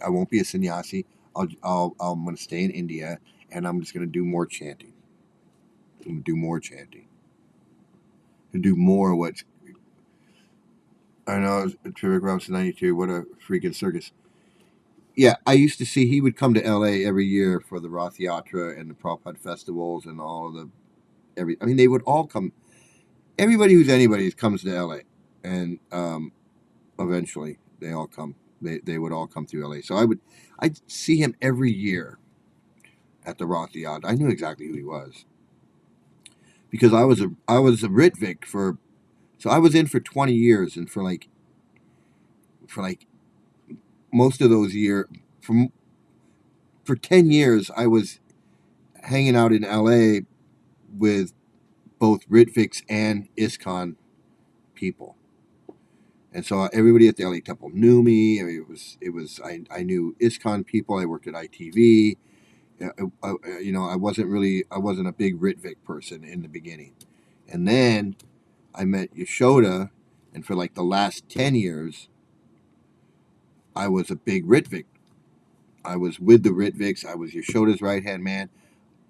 won't be a sannyasi. I'm gonna stay in India, and I'm just gonna do more chanting. I'm gonna do more chanting. And do more of what I know. Trivikrama Swami, what a freaking circus. Yeah, I used to see he would come to L.A. every year for the Rath Yatra and the Prabhupada festivals and all of the I mean, they would all come. Everybody who's anybody comes to L.A. and eventually they all come. They would all come through LA. So I'd see him every year at the Roth Yacht. I knew exactly who he was, because I was a Ritvik for, so I was in for 20 years, and for like most of those years, for 10 years I was hanging out in LA with both Ritviks and ISKCON people. And so everybody at the LA Temple knew me. I mean, I knew ISKCON people. I worked at ITV. I wasn't a big Ritvik person in the beginning, and then I met Yashoda, and for like the last 10 years, I was a big Ritvik. I was with the Ritviks. I was Yashoda's right hand man,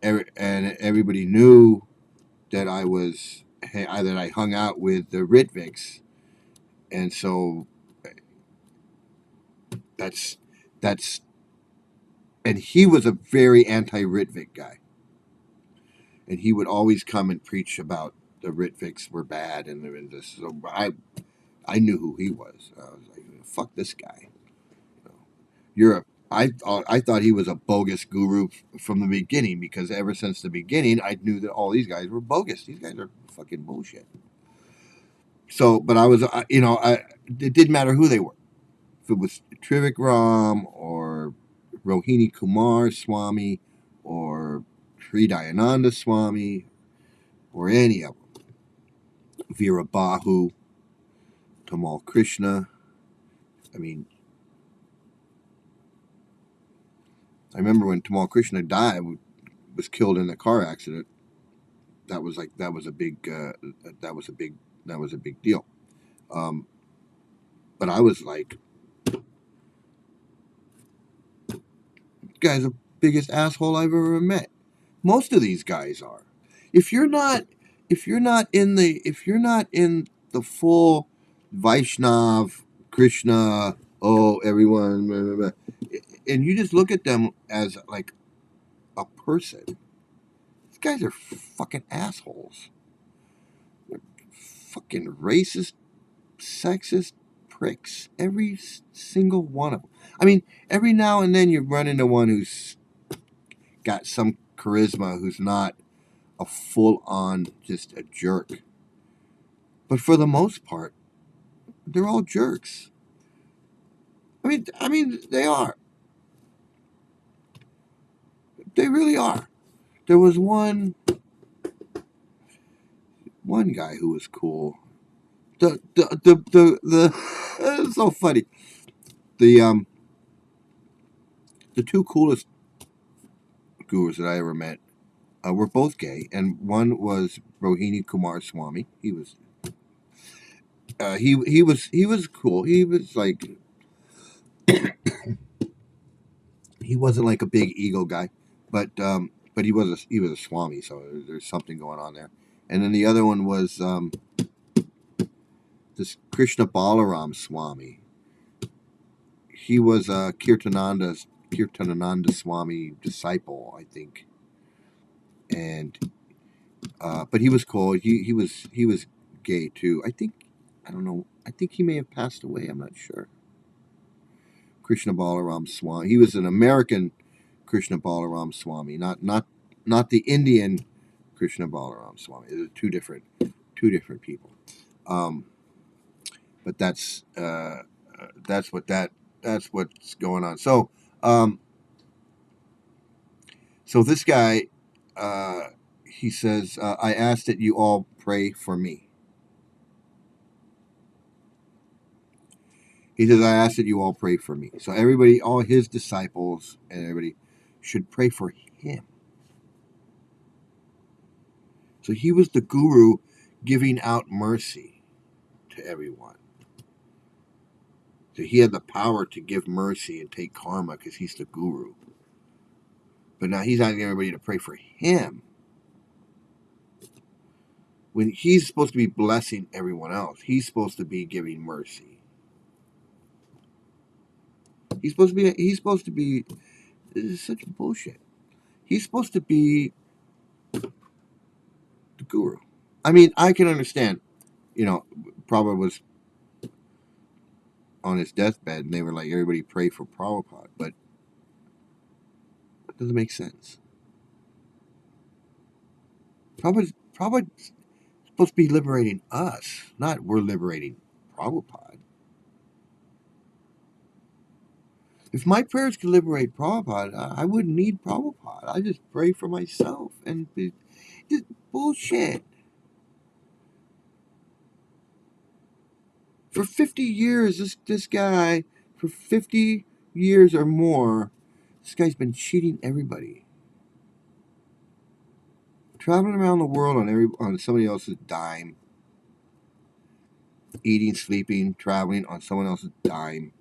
and everybody knew that that I hung out with the Ritviks, and so that's that's and he was a very anti-Ritvik guy, and he would always come and preach about the Ritviks were bad, and there was this. So I knew who he was. I was like, fuck this guy. You're a I thought he was a bogus guru from the beginning, because ever since the beginning I knew that all these guys were bogus. These guys are fucking bullshit. So, but I was, it didn't matter who they were. If it was Trivikram or Rohini Kumar Swami or Sri Dayananda Swami or any of them, Veera Bahu, Tamal Krishna. I mean, I remember when Tamal Krishna died, was killed in a car accident. That was a big deal. Um, but I was like, guy's the biggest asshole I've ever met. Most of these guys are. If you're not if you're not in the full Vaishnav Krishna, oh everyone, blah, blah, blah, and you just look at them as like a person, these guys are fucking assholes. They're fucking racist, sexist pricks. Every single one of them. I mean, every now and then you run into one who's got some charisma, who's not a full-on just a jerk. But for the most part, they're all jerks. I mean, they are. They really are. There was one guy who was cool. The it's so funny. The the two coolest gurus that I ever met were both gay, and one was Rohini Kumar Swami. He was cool. He was like, he wasn't like a big ego guy, but he was a Swami, so there's something going on there. And then the other one was this Krishna Balaram Swami. He was a Kirtanananda Swami disciple, I think, and but he was cool. He was gay too. I don't know. I think he may have passed away. I'm not sure. Krishna Balaram Swami. He was an American Krishna Balaram Swami, not the Indian Krishna Balaram Swami. They're two different people. But that's what's going on. So so this guy, he says, I ask that you all pray for me. He says, I ask that you all pray for me. So everybody, all his disciples and everybody should pray for him. So he was the guru giving out mercy to everyone. So he had the power to give mercy and take karma because he's the guru. But now he's asking everybody to pray for him. When he's supposed to be blessing everyone else, he's supposed to be giving mercy. He's supposed to be, this is such bullshit. He's supposed to be the guru. I mean, I can understand, Prabhupada was on his deathbed and they were like, everybody pray for Prabhupada, but it doesn't make sense. Prabhupada's supposed to be liberating us, not we're liberating Prabhupada. If my prayers could liberate Prabhupada, I wouldn't need Prabhupada. I just pray for myself and just bullshit. For 50 years, this guy, for 50 years or more, this guy's been cheating everybody. Traveling around the world on somebody else's dime. Eating, sleeping, traveling on someone else's dime.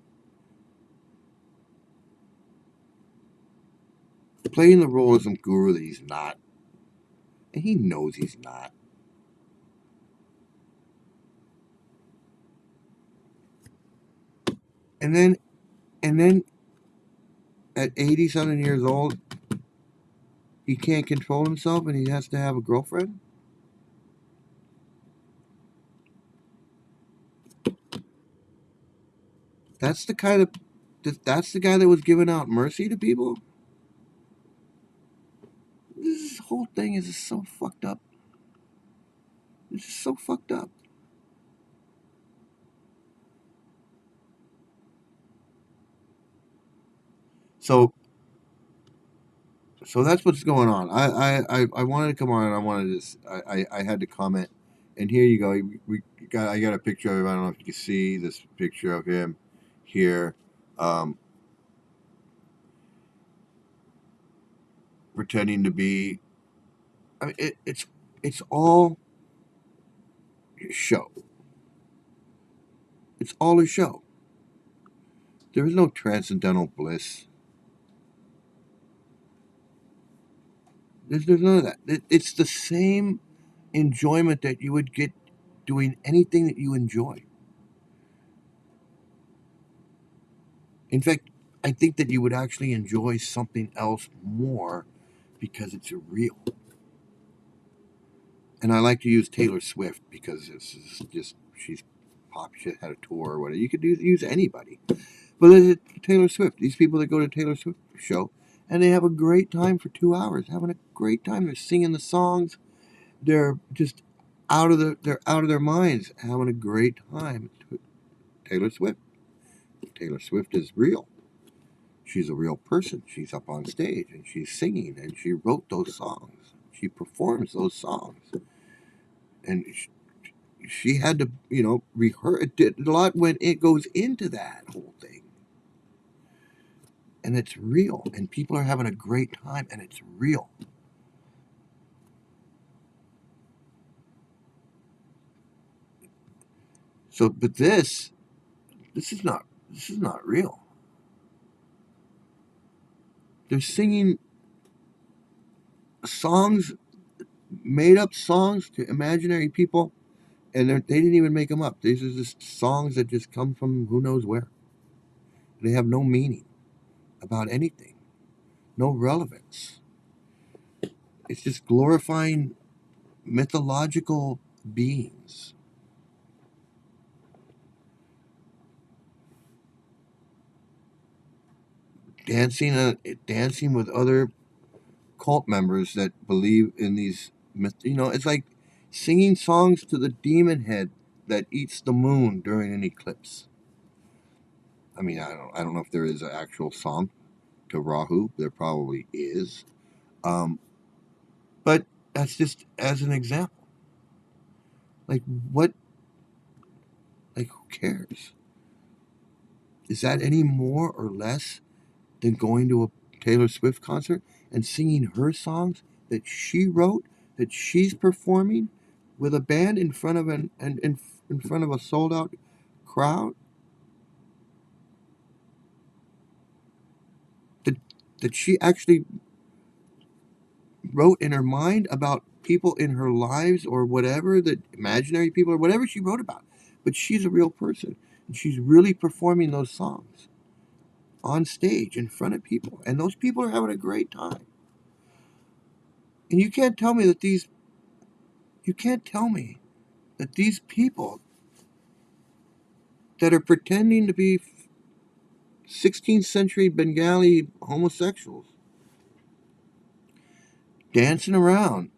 Playing the role of some guru that he's not. And he knows he's not. And then at 80-something years old, he can't control himself and he has to have a girlfriend? That's the guy that was giving out mercy to people? This whole thing is just so fucked up. It's just so fucked up. So that's what's going on. I wanted to come on and I had to comment. And here you go. I got a picture of him. I don't know if you can see this picture of him here. Pretending to be. I mean, it's all show. It's all a show. There is no transcendental bliss. There's none of that. It's the same enjoyment that you would get doing anything that you enjoy. In fact, I think that you would actually enjoy something else more because it's real. And I like to use Taylor Swift because she's pop shit, had a tour or whatever. You could use anybody. But Taylor Swift, these people that go to Taylor Swift show and they have a great time for 2 hours, having a great time. They're singing the songs. They're just they're out of their minds, having a great time. Taylor Swift. Taylor Swift is real. She's a real person. She's up on stage and she's singing and she wrote those songs. She performs those songs. And she had to, rehearse. A lot when it goes into that whole thing. And it's real. And people are having a great time and it's real. So, but this is not real. They're singing songs, made up songs to imaginary people And they didn't even make them up. These are just songs that just come from who knows where. They have no meaning about anything, no relevance. It's just glorifying mythological beings. Dancing with other cult members that believe in these myths. It's like singing songs to the demon head that eats the moon during an eclipse. I mean, I don't know if there is an actual song to Rahu. There probably is. Um, but that's just as an example. Like, what? Like, who cares? Is that any more or less than going to a Taylor Swift concert and singing her songs that she wrote, that she's performing with a band in front of in front of a sold out crowd? That she actually wrote in her mind about people in her lives or whatever, that imaginary people or whatever she wrote about. But she's a real person, and she's really performing those songs on stage in front of people, and those people are having a great time. And you can't tell me that these people that are pretending to be 16th century Bengali homosexuals dancing around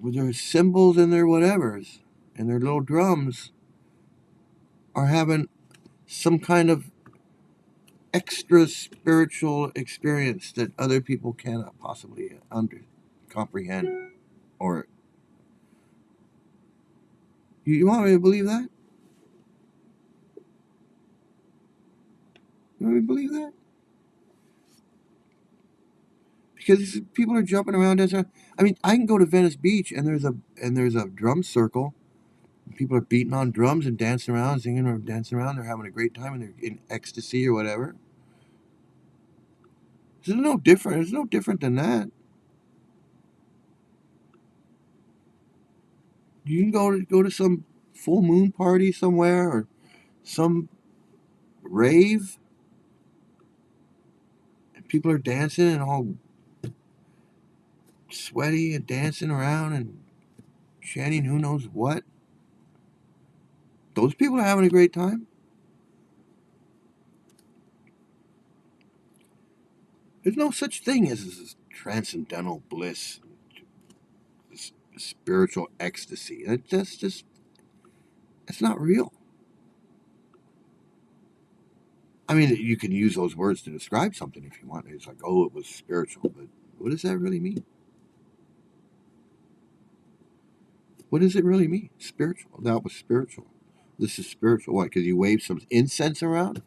with their cymbals and their whatevers and their little drums are having some kind of extra spiritual experience that other people cannot possibly comprehend. Or you want me to believe that? You want me to believe that? Because people are jumping around I mean, I can go to Venice Beach and there's a drum circle. People are beating on drums and dancing around, singing or dancing around. They're having a great time and they're in ecstasy or whatever. It's no different. It's no different than that. You can go to some full moon party somewhere or some rave, and people are dancing and all sweaty and dancing around and chanting who knows what. Those people are having a great time. There's no such thing as this transcendental bliss, this spiritual ecstasy. It's not real. I mean, you can use those words to describe something if you want. It's like, oh, it was spiritual. But what does that really mean? What does it really mean? Spiritual. That was spiritual. This is spiritual. What? Because you waved some incense around?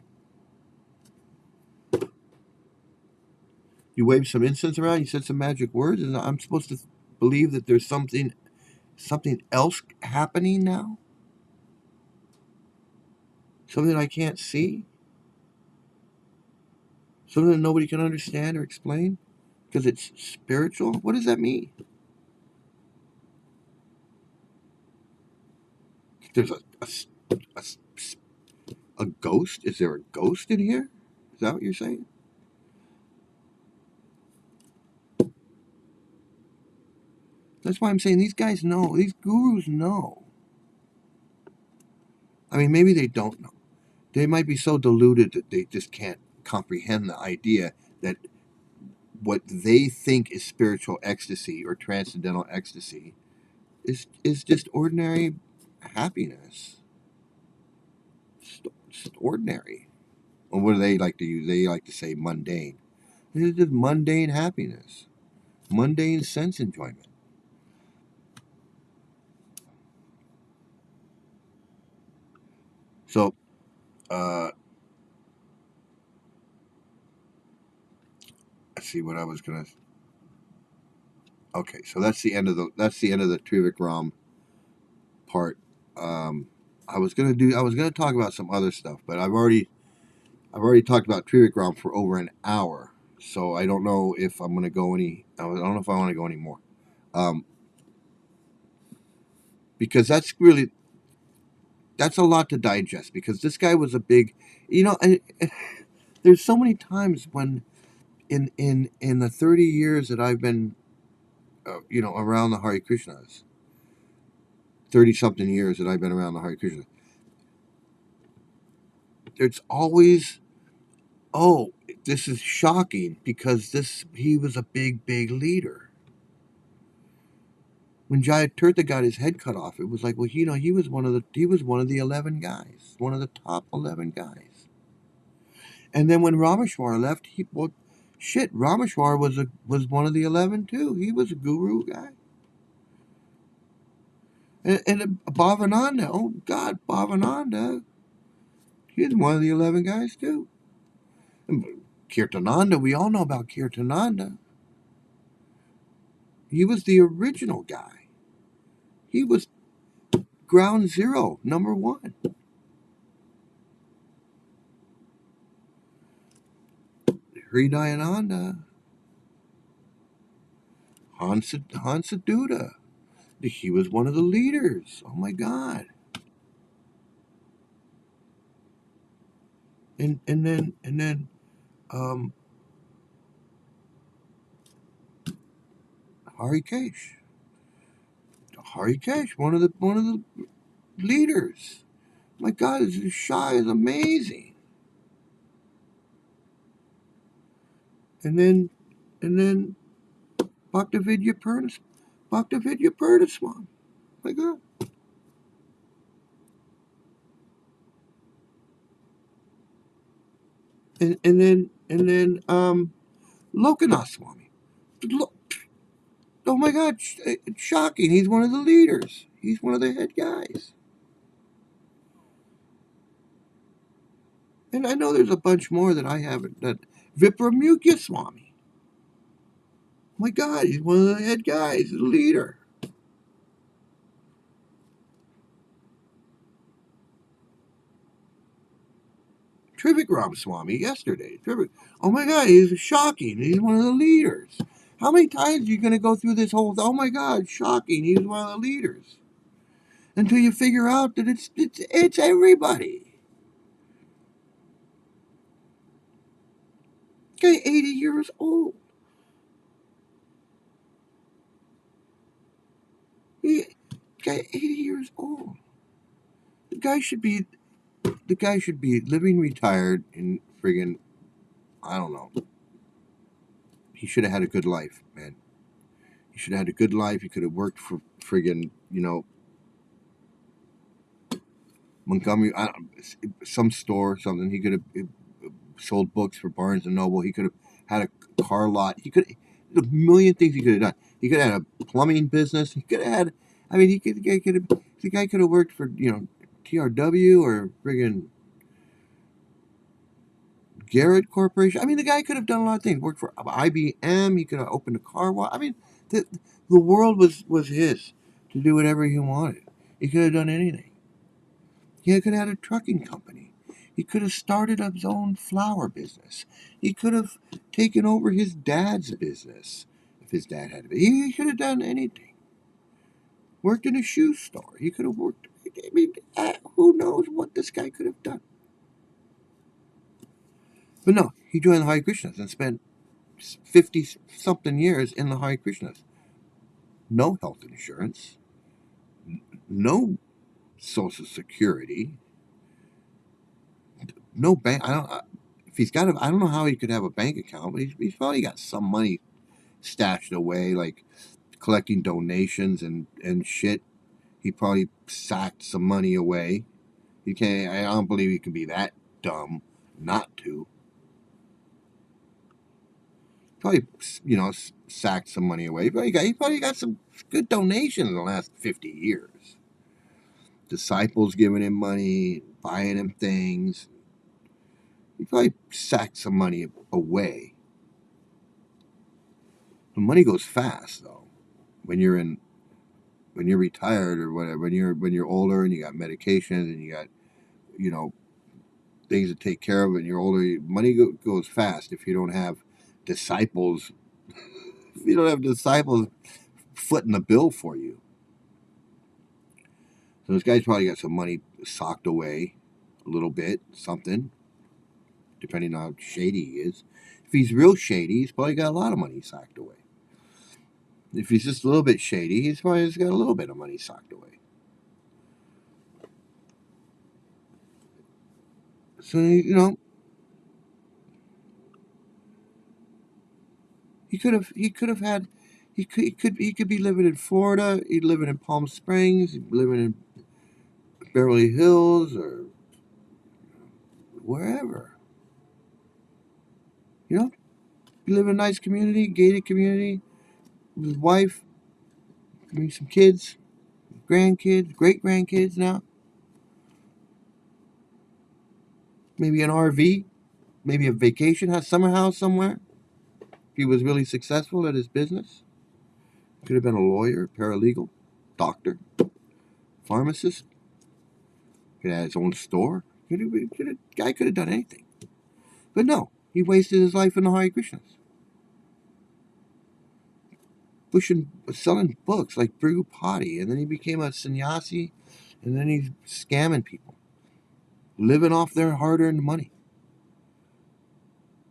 You waved some incense around? You said some magic words? And I'm supposed to believe that there's something else happening now? Something I can't see? Something that nobody can understand or explain? Because it's spiritual? What does that mean? There's a, a ghost? Is there a ghost in here? Is that what you're saying? That's why I'm saying these guys know. These gurus know. I mean, maybe they don't know. They might be so deluded that they just can't comprehend the idea that what they think is spiritual ecstasy or transcendental ecstasy is just ordinary happiness. Just ordinary. Or what do they like to use? They like to say mundane. This is just mundane happiness, mundane sense enjoyment. So, let's see what I was gonna. Okay, so that's the end of the Trivikrama part. Um, I was gonna talk about some other stuff, but I've already talked about Trivikrama for over an hour, so I don't know if I'm gonna go any. I don't know if I want to go any more, um, because that's a lot to digest, because this guy was a big, and there's so many times when in the 30 years that I've been, around the Hare Krishnas, 30 something years that I've been around the Hare Krishnas, there's always, oh, this is shocking because he was a big leader. When Jaya Tirtha got his head cut off, it was like, well, he was one of the 11 guys, one of the top 11 guys. And then when Rameshwar left, Rameshwar was one of the 11 too. He was a guru guy. And Bhavananda, oh God, Bhavananda, he's one of the 11 guys too. And Kirtananda, we all know about Kirtananda. He was the original guy. He was ground zero, number one. Hridayananda, Hansaduta, he was one of the leaders. Oh my God. And then Harikesh. Harikesh, one of the leaders. My God, his Shah is amazing. And then Bhaktivedya Swami. My God. And then Lokanath Swami. Oh my God, shocking. He's one of the leaders. He's one of the head guys. And I know there's a bunch more that I haven't. That Vipramukya Swami. My God, he's one of the head guys, the leader. Trivikrama Swami yesterday. Oh my God, he's shocking. He's one of the leaders. How many times are you going to go through this whole? Oh my God, shocking. He's one of the leaders. Until you figure out that it's everybody. Guy 80 years old. Guy 80 years old. The guy should be living retired in friggin', I don't know. He should have had a good life, man. He should have had a good life. He could have worked for friggin', Montgomery, some store or something. He could have sold books for Barnes and Noble. He could have had a car lot. He could a million things he could have done. He could have had a plumbing business. He could have had. I mean, the guy could have worked for TRW or friggin' Garrett Corporation. I mean, the guy could have done a lot of things. Worked for IBM. He could have opened a car wash. I mean, the world was his to do whatever he wanted. He could have done anything. He could have had a trucking company. He could have started up his own flower business. He could have taken over his dad's business if his dad had it. He could have done anything. Worked in a shoe store. He could have worked. I mean, who knows what this guy could have done. But no, he joined the Hare Krishnas and spent 50-something years in the Hare Krishnas. No health insurance. No Social Security. No bank. If he's got I don't know how he could have a bank account, but he's probably got some money stashed away, like collecting donations and shit. He probably sacked some money away. I don't believe he can be that dumb not to. Probably, sacked some money away. He probably got some good donations in the last 50 years. Disciples giving him money, buying him things. He probably sacked some money away. The money goes fast though. When you're retired or whatever, when you're older and you got medications and you got things to take care of and you're older, money goes fast if you don't have disciples. If you don't have disciples footing the bill for you. So this guy's probably got some money socked away, a little bit, something, depending on how shady he is. If he's real shady, he's probably got a lot of money socked away. If he's just a little bit shady, he's probably just got a little bit of money socked away. So, you know, he could have had, he could be living in Florida, he'd living in Palm Springs, he'd living in Beverly Hills, or wherever. You know, he live in a nice community, gated community, with his wife, maybe some kids, grandkids, great grandkids now. Maybe an RV, maybe a vacation house, summer house somewhere. If he was really successful at his business, could have been a lawyer, paralegal, doctor, pharmacist. Could have had his own store. Guy could have done anything. But no, he wasted his life in the Hare Krishnas. Selling books like Brigu Patti, and then he became a sannyasi, and then he's scamming people, living off their hard-earned money.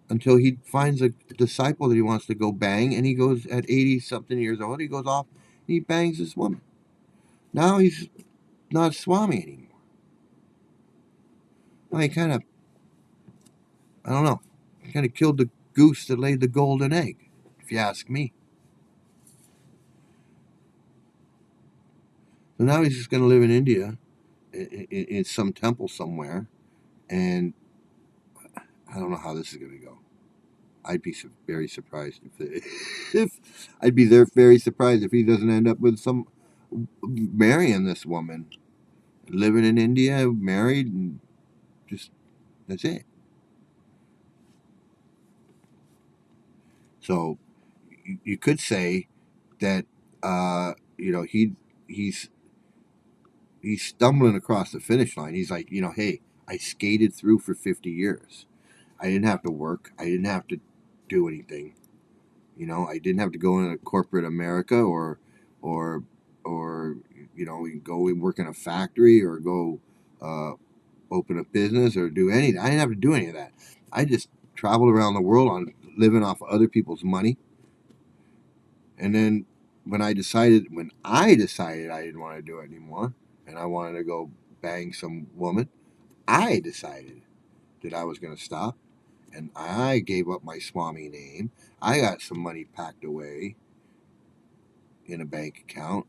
Until he finds a disciple that he wants to go bang, and he goes at 80-something years old, he goes off and he bangs this woman. Now he's not Swami anymore. Well, he kind of, I don't know, kind of killed the goose that laid the golden egg, if you ask me. So now he's just going to live in India, in some temple somewhere, and I don't know how this is going to go. I'd be very surprised if I'd be very surprised if he doesn't end up with marrying this woman, living in India, married, and just that's it. So you could say that he's stumbling across the finish line. He's like, hey, I skated through for 50 years. I didn't have to work. I didn't have to do anything. I didn't have to go into corporate America or go and work in a factory or go open a business or do anything. I didn't have to do any of that. I just traveled around the world on living off of other people's money. And then when I decided I didn't want to do it anymore and I wanted to go bang some woman, I decided that I was going to stop, and I gave up my Swami name. I got some money packed away in a bank account.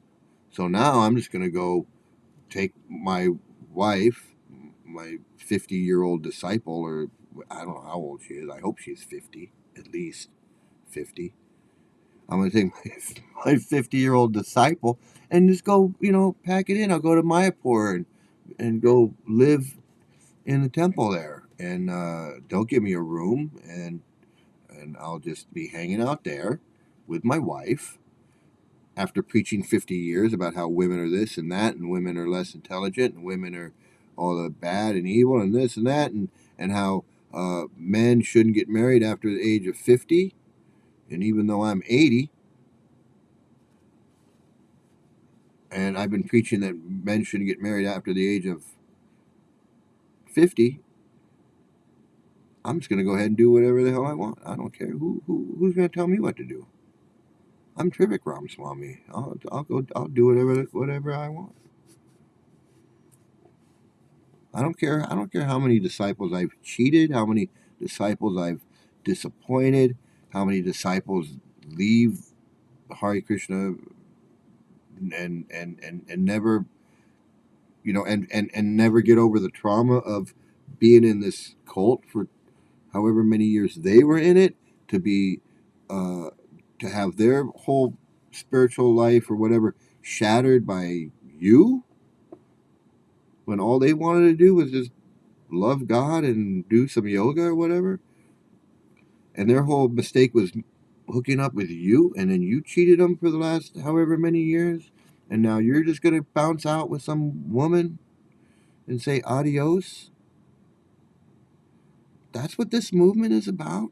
So now I'm just going to go take my wife, my 50-year-old disciple, or I don't know how old she is. I hope she's 50, at least 50. I'm going to take my 50-year-old disciple and just go, pack it in. I'll go to Mayapur and go live in the temple there. And they'll give me a room, and I'll just be hanging out there with my wife after preaching 50 years about how women are this and that, and women are less intelligent, and women are all the bad and evil, and this and that, and how men shouldn't get married after the age of 50. And even though I'm 80, and I've been preaching that men shouldn't get married after the age of 50, I'm just going to go ahead and do whatever the hell I want. I don't care who's going to tell me what to do. I'm Trivikrama Swami. I'll do whatever I want. I don't care how many disciples I've cheated, how many disciples I've disappointed, how many disciples leave Hare Krishna and never and never get over the trauma of being in this cult for however many years they were in it, to be to have their whole spiritual life or whatever shattered by you, when all they wanted to do was just love God and do some yoga or whatever, and their whole mistake was hooking up with you, and then you cheated them for the last however many years, and now you're just going to bounce out with some woman and say adios. That's what this movement is about.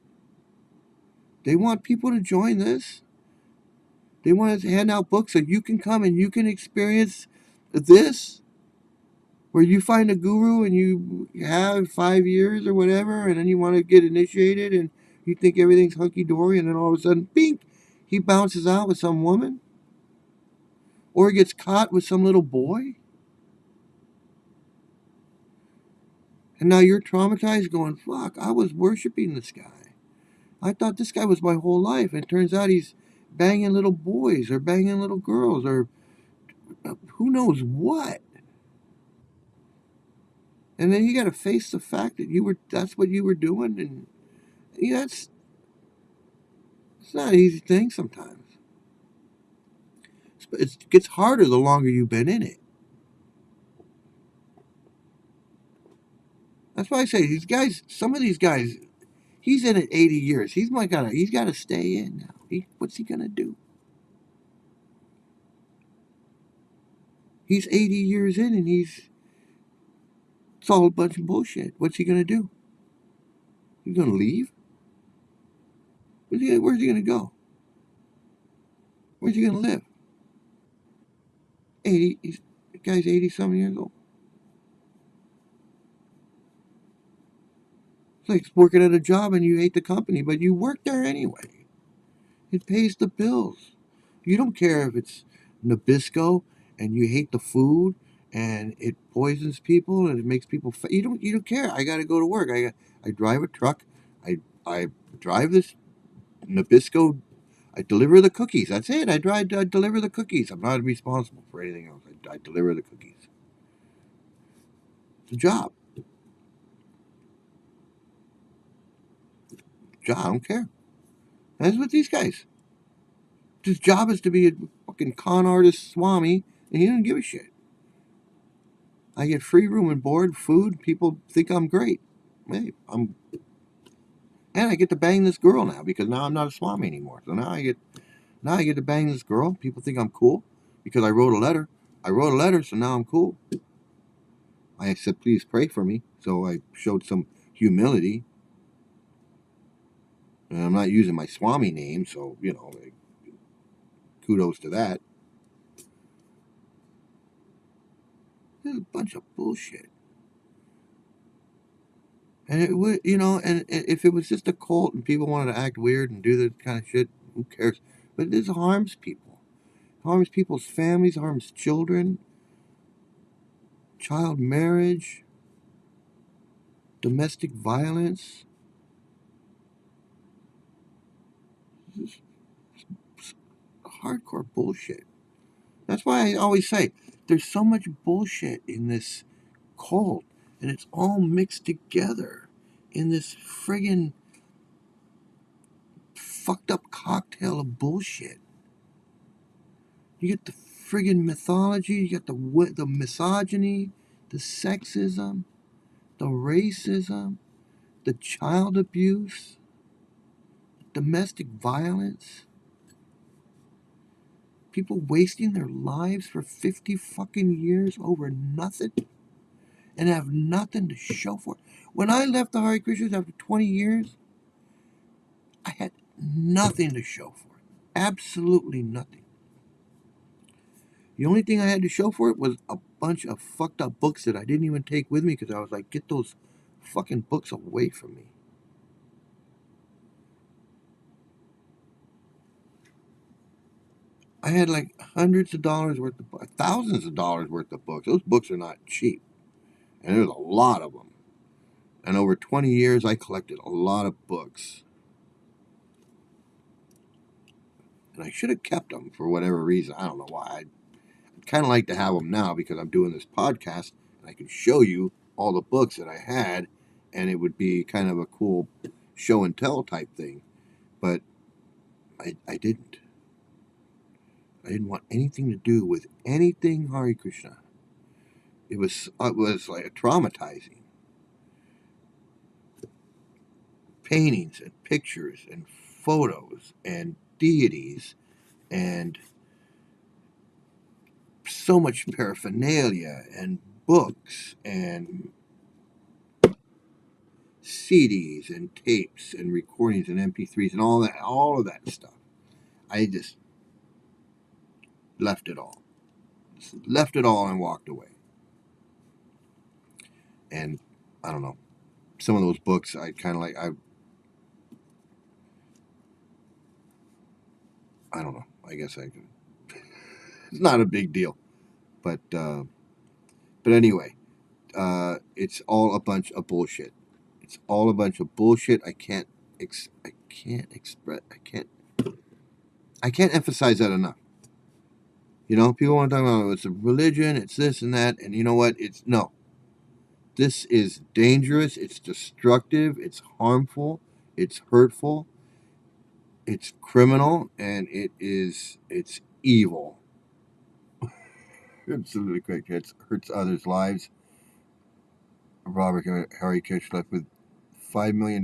They want people to join this. They want to hand out books so you can come and you can experience this Where you find a guru and you have 5 years or whatever, and then you want to get initiated and you think everything's hunky-dory, and then all of a sudden, bing, he bounces out with some woman? Or he gets caught with some little boy? And now you're traumatized going, fuck, I was worshiping this guy. I thought this guy was my whole life. And it turns out he's banging little boys or banging little girls or who knows what. And then you got to face the fact that that's what you were doing. And yeah, it's not an easy thing sometimes. It gets harder the longer you've been in it. That's why I say these guys, some of these guys, he's in it 80 years. He's got to stay in now. What's he going to do? He's 80 years in and it's all a bunch of bullshit. What's he going to do? He's going to leave? Where's he going to go? Where's he going to live? 80, the guy's 80-some years old. It's like working at a job and you hate the company, but you work there anyway. It pays the bills. You don't care if it's Nabisco and you hate the food and it poisons people and it makes people you don't care. I got to go to work. I drive a truck. I drive this Nabisco. I deliver the cookies. That's it. I deliver the cookies. I'm not responsible for anything else. I deliver the cookies. It's a job. I don't care. That's what these guys. His job is to be a fucking con artist Swami, and he doesn't give a shit. I get free room and board, food. People think I'm great. Hey, and I get to bang this girl now because now I'm not a Swami anymore. So now I get to bang this girl. People think I'm cool because I wrote a letter. So now I'm cool. I said, please pray for me. So I showed some humility. And I'm not using my Swami name, so, kudos to that. It's a bunch of bullshit. And it would, and if it was just a cult and people wanted to act weird and do that kind of shit, who cares? But this harms people. Harms people's families, harms children, child marriage, domestic violence. This is hardcore bullshit. That's why I always say there's so much bullshit in this cult, and it's all mixed together in this friggin' fucked up cocktail of bullshit. You get the friggin' mythology, you get the misogyny, the sexism, the racism, the child abuse, domestic violence, people wasting their lives for 50 fucking years over nothing and have nothing to show for it. When I left the Hare Krishnas after 20 years, I had nothing to show for it. Absolutely nothing. The only thing I had to show for it was a bunch of fucked up books that I didn't even take with me because I was like, get those fucking books away from me. I had like hundreds of dollars worth of books, thousands of dollars worth of books. Those books are not cheap. And there's a lot of them. And over 20 years, I collected a lot of books. And I should have kept them for whatever reason. I don't know why. I'd kind of like to have them now because I'm doing this podcast and I can show you all the books that I had, and it would be kind of a cool show and tell type thing. But I didn't. I didn't want anything to do with anything Hare Krishna. It was like traumatizing. Paintings and pictures and photos and deities and so much paraphernalia and books and CDs and tapes and recordings and MP3s and all of that stuff. I just left it all. Just left it all and walked away. And I don't know. Some of those books I kind of like. I don't know. I guess I can. It's not a big deal, but anyway, it's all a bunch of bullshit. It's all a bunch of bullshit. I can't emphasize that enough. You know, people want to talk about it's a religion, it's this and that, and you know what? It's no. This is dangerous. It's destructive. It's harmful. It's hurtful. It's criminal, and it's evil. Absolutely correct. It hurts others' lives. Robert Harry Kish left with $5 million.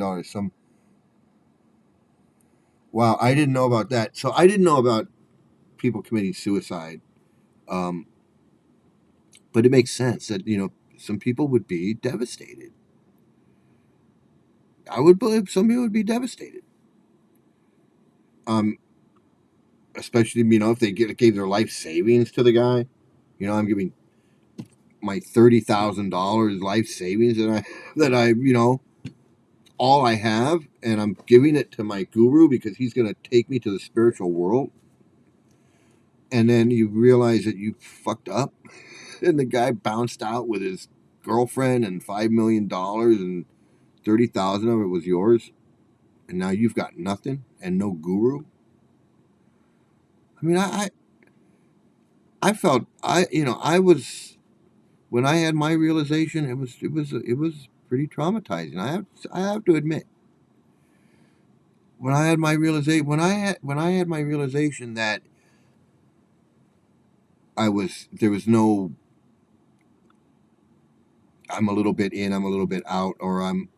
Wow, I didn't know about that. So I didn't know about people committing suicide. Um, but it makes sense that some people would be devastated. I would believe some people would be devastated. Um, Especially if they gave their life savings to the guy. I'm giving my $30,000 life savings that I all I have, and I'm giving it to my guru because he's going to take me to the spiritual world. And then you realize that you fucked up, and the guy bounced out with his girlfriend and $5 million, and 30,000 of it was yours, and now you've got nothing and no guru. I mean, I felt I was when I had my realization, it was pretty traumatizing. I have to admit, when I had my realization that there was no, I'm a little bit in, I'm a little bit out, or I'm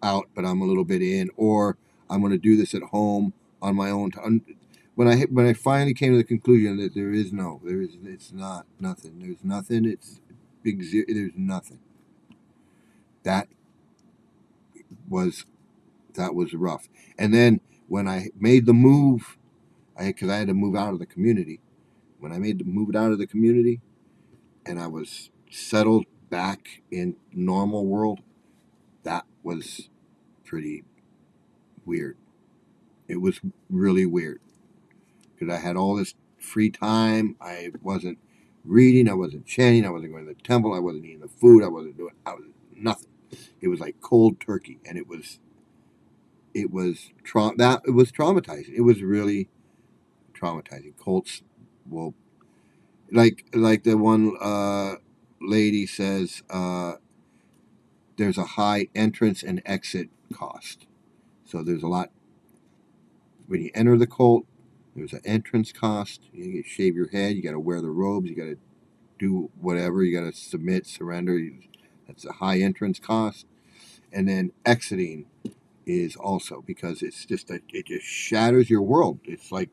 out but I'm a little bit in, or I'm going to do this at home on my own time. When I finally came to the conclusion that it's not nothing. There's nothing. It's big zero. There's nothing. That was that was rough. And then when I made the move, because I had to move out of the community. When I made the move out of the community, and I was settled back in normal world, that was pretty weird. It was really weird because I had all this free time. I wasn't reading. I wasn't chanting. I wasn't going to the temple. I wasn't eating the food. I was nothing. It was like cold turkey, and it was traumatizing. It was really traumatizing. Cults will, like the one lady says, there's a high entrance and exit cost. So there's a lot when you enter the cult. There's an entrance cost. You shave your head. You got to wear the robes. You got to do whatever. You got to submit, surrender. That's a high entrance cost. And then exiting is also, because it just shatters your world. It's like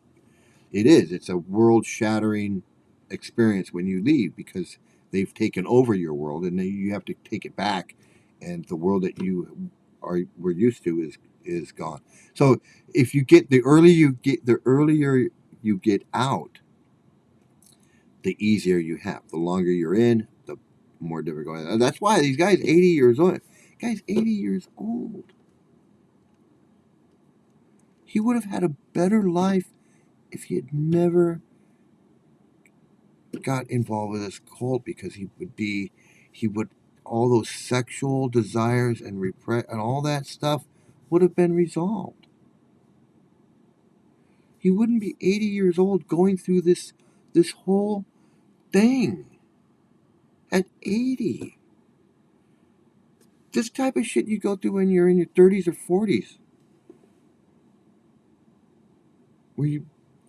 it is. It's a world shattering experience when you leave, because they've taken over your world, and then you have to take it back, and the world that you were used to is gone. So if you get the earlier you get out, the easier you have. The longer you're in, the more difficult. And that's why these guys 80 years old. Guys 80 years old. He would have had a better life if he had never got involved with this cult, because he would all those sexual desires and repress and all that stuff would have been resolved. He wouldn't be 80 years old going through this whole thing at 80. This type of shit you go through when you're in your 30s or 40s, where you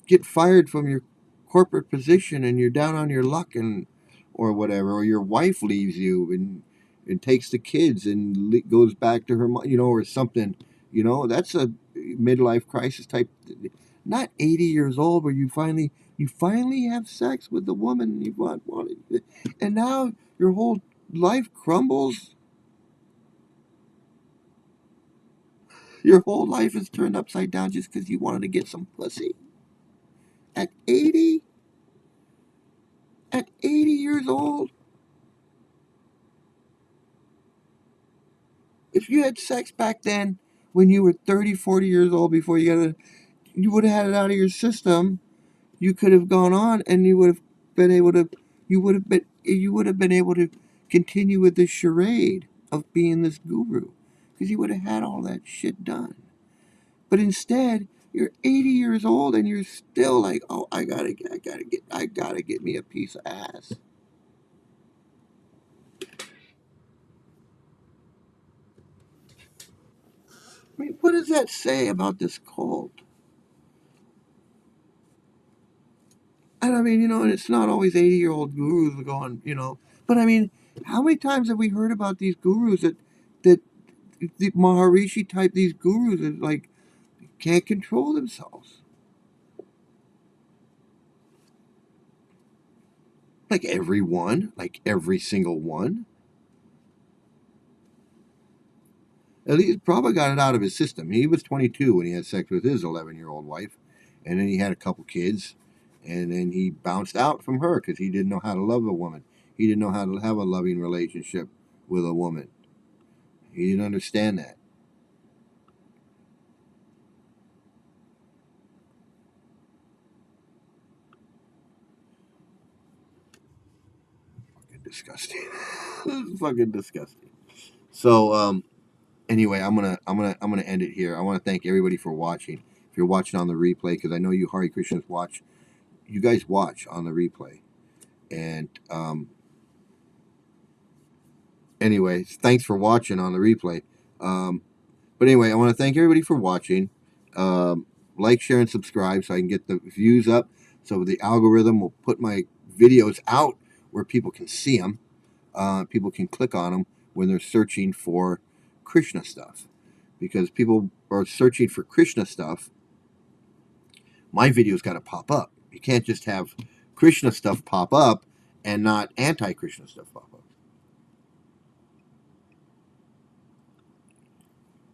get fired from your corporate position and you're down on your luck, and or whatever, or your wife leaves you and takes the kids and goes back to her mom, or something. That's a midlife crisis type. Not 80 years old, where you finally have sex with the woman you wanted, and now your whole life crumbles. Your whole life is turned upside down just because you wanted to get some pussy. At 80? At 80 years old? If you had sex back then when you were 30, 40 years old before you would have had it out of your system. You could have gone on and you would have been able to, you would have been able to continue with this charade of being this guru because you would have had all that shit done. But instead, you're 80 years old and you're still like, oh, I gotta get me a piece of ass. I mean, what does that say about this cult? And I mean, and it's not always 80-year-old gurus going, but I mean, how many times have we heard about these gurus that the Maharishi type, these gurus that like can't control themselves? Like every single one. At least Prabhupada got it out of his system. He was 22 when he had sex with his 11-year-old wife, and then he had a couple kids, and then he bounced out from her because he didn't know how to love a woman. He didn't know how to have a loving relationship with a woman. He didn't understand that. Fucking disgusting. Fucking disgusting. So, anyway, I'm gonna end it here. I want to thank everybody for watching. If you're watching on the replay, because I know you Hare Krishnas watch, you guys watch on the replay. And anyway, thanks for watching on the replay. But anyway, I want to thank everybody for watching. Like, share, and subscribe so I can get the views up. So the algorithm will put my videos out where people can see them. People can click on them when they're searching for Krishna stuff. Because people are searching for Krishna stuff, my video's got to pop up. You can't just have Krishna stuff pop up and not anti-Krishna stuff pop up.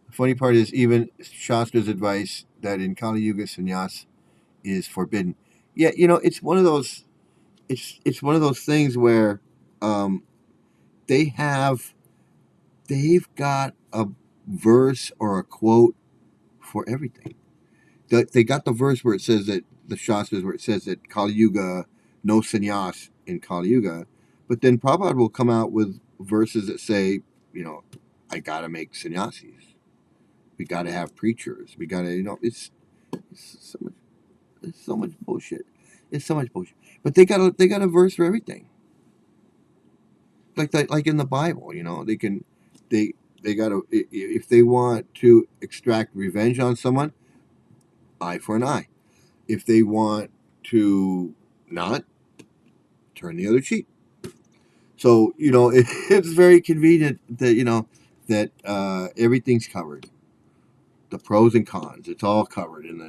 The funny part is even Shastra's advice that in Kali Yuga sannyas is forbidden. Yeah, it's one of those. It's one of those things where um, they have they've got a verse or a quote for everything. They got the verse where it says that the Shastras where it says that Kali Yuga, no sannyas in Kali Yuga, but then Prabhupada will come out with verses that say, I gotta make sannyasis. We gotta have preachers. We gotta, it's so much, it's so much bullshit. It's so much bullshit. But they got a verse for everything. Like that, like in the Bible, they can, they got to, if they want to extract revenge on someone, eye for an eye. If they want to not, turn the other cheek. So it's very convenient that everything's covered. The pros and cons, it's all covered in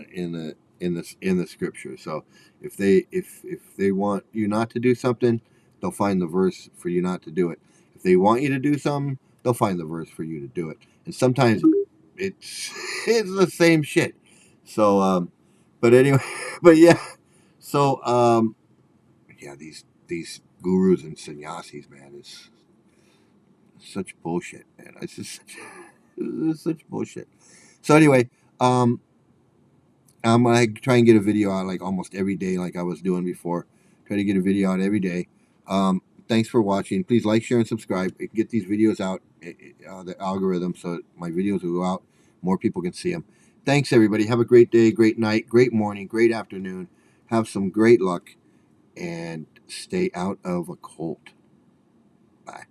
the scripture. So if they want you not to do something, they'll find the verse for you not to do it. If they want you to do something, they'll find the verse for you to do it. And sometimes it's it's the same shit. So but anyway, but yeah. So yeah, these gurus and sannyasis, man, it's such bullshit, man. It's just it's such bullshit. So anyway, I try and get a video out like almost every day, like I was doing before. Try to get a video out every day. Thanks for watching. Please like, share, and subscribe. Get these videos out, the algorithm, so my videos will go out. More people can see them. Thanks, everybody. Have a great day, great night, great morning, great afternoon. Have some great luck, and stay out of a cult. Bye.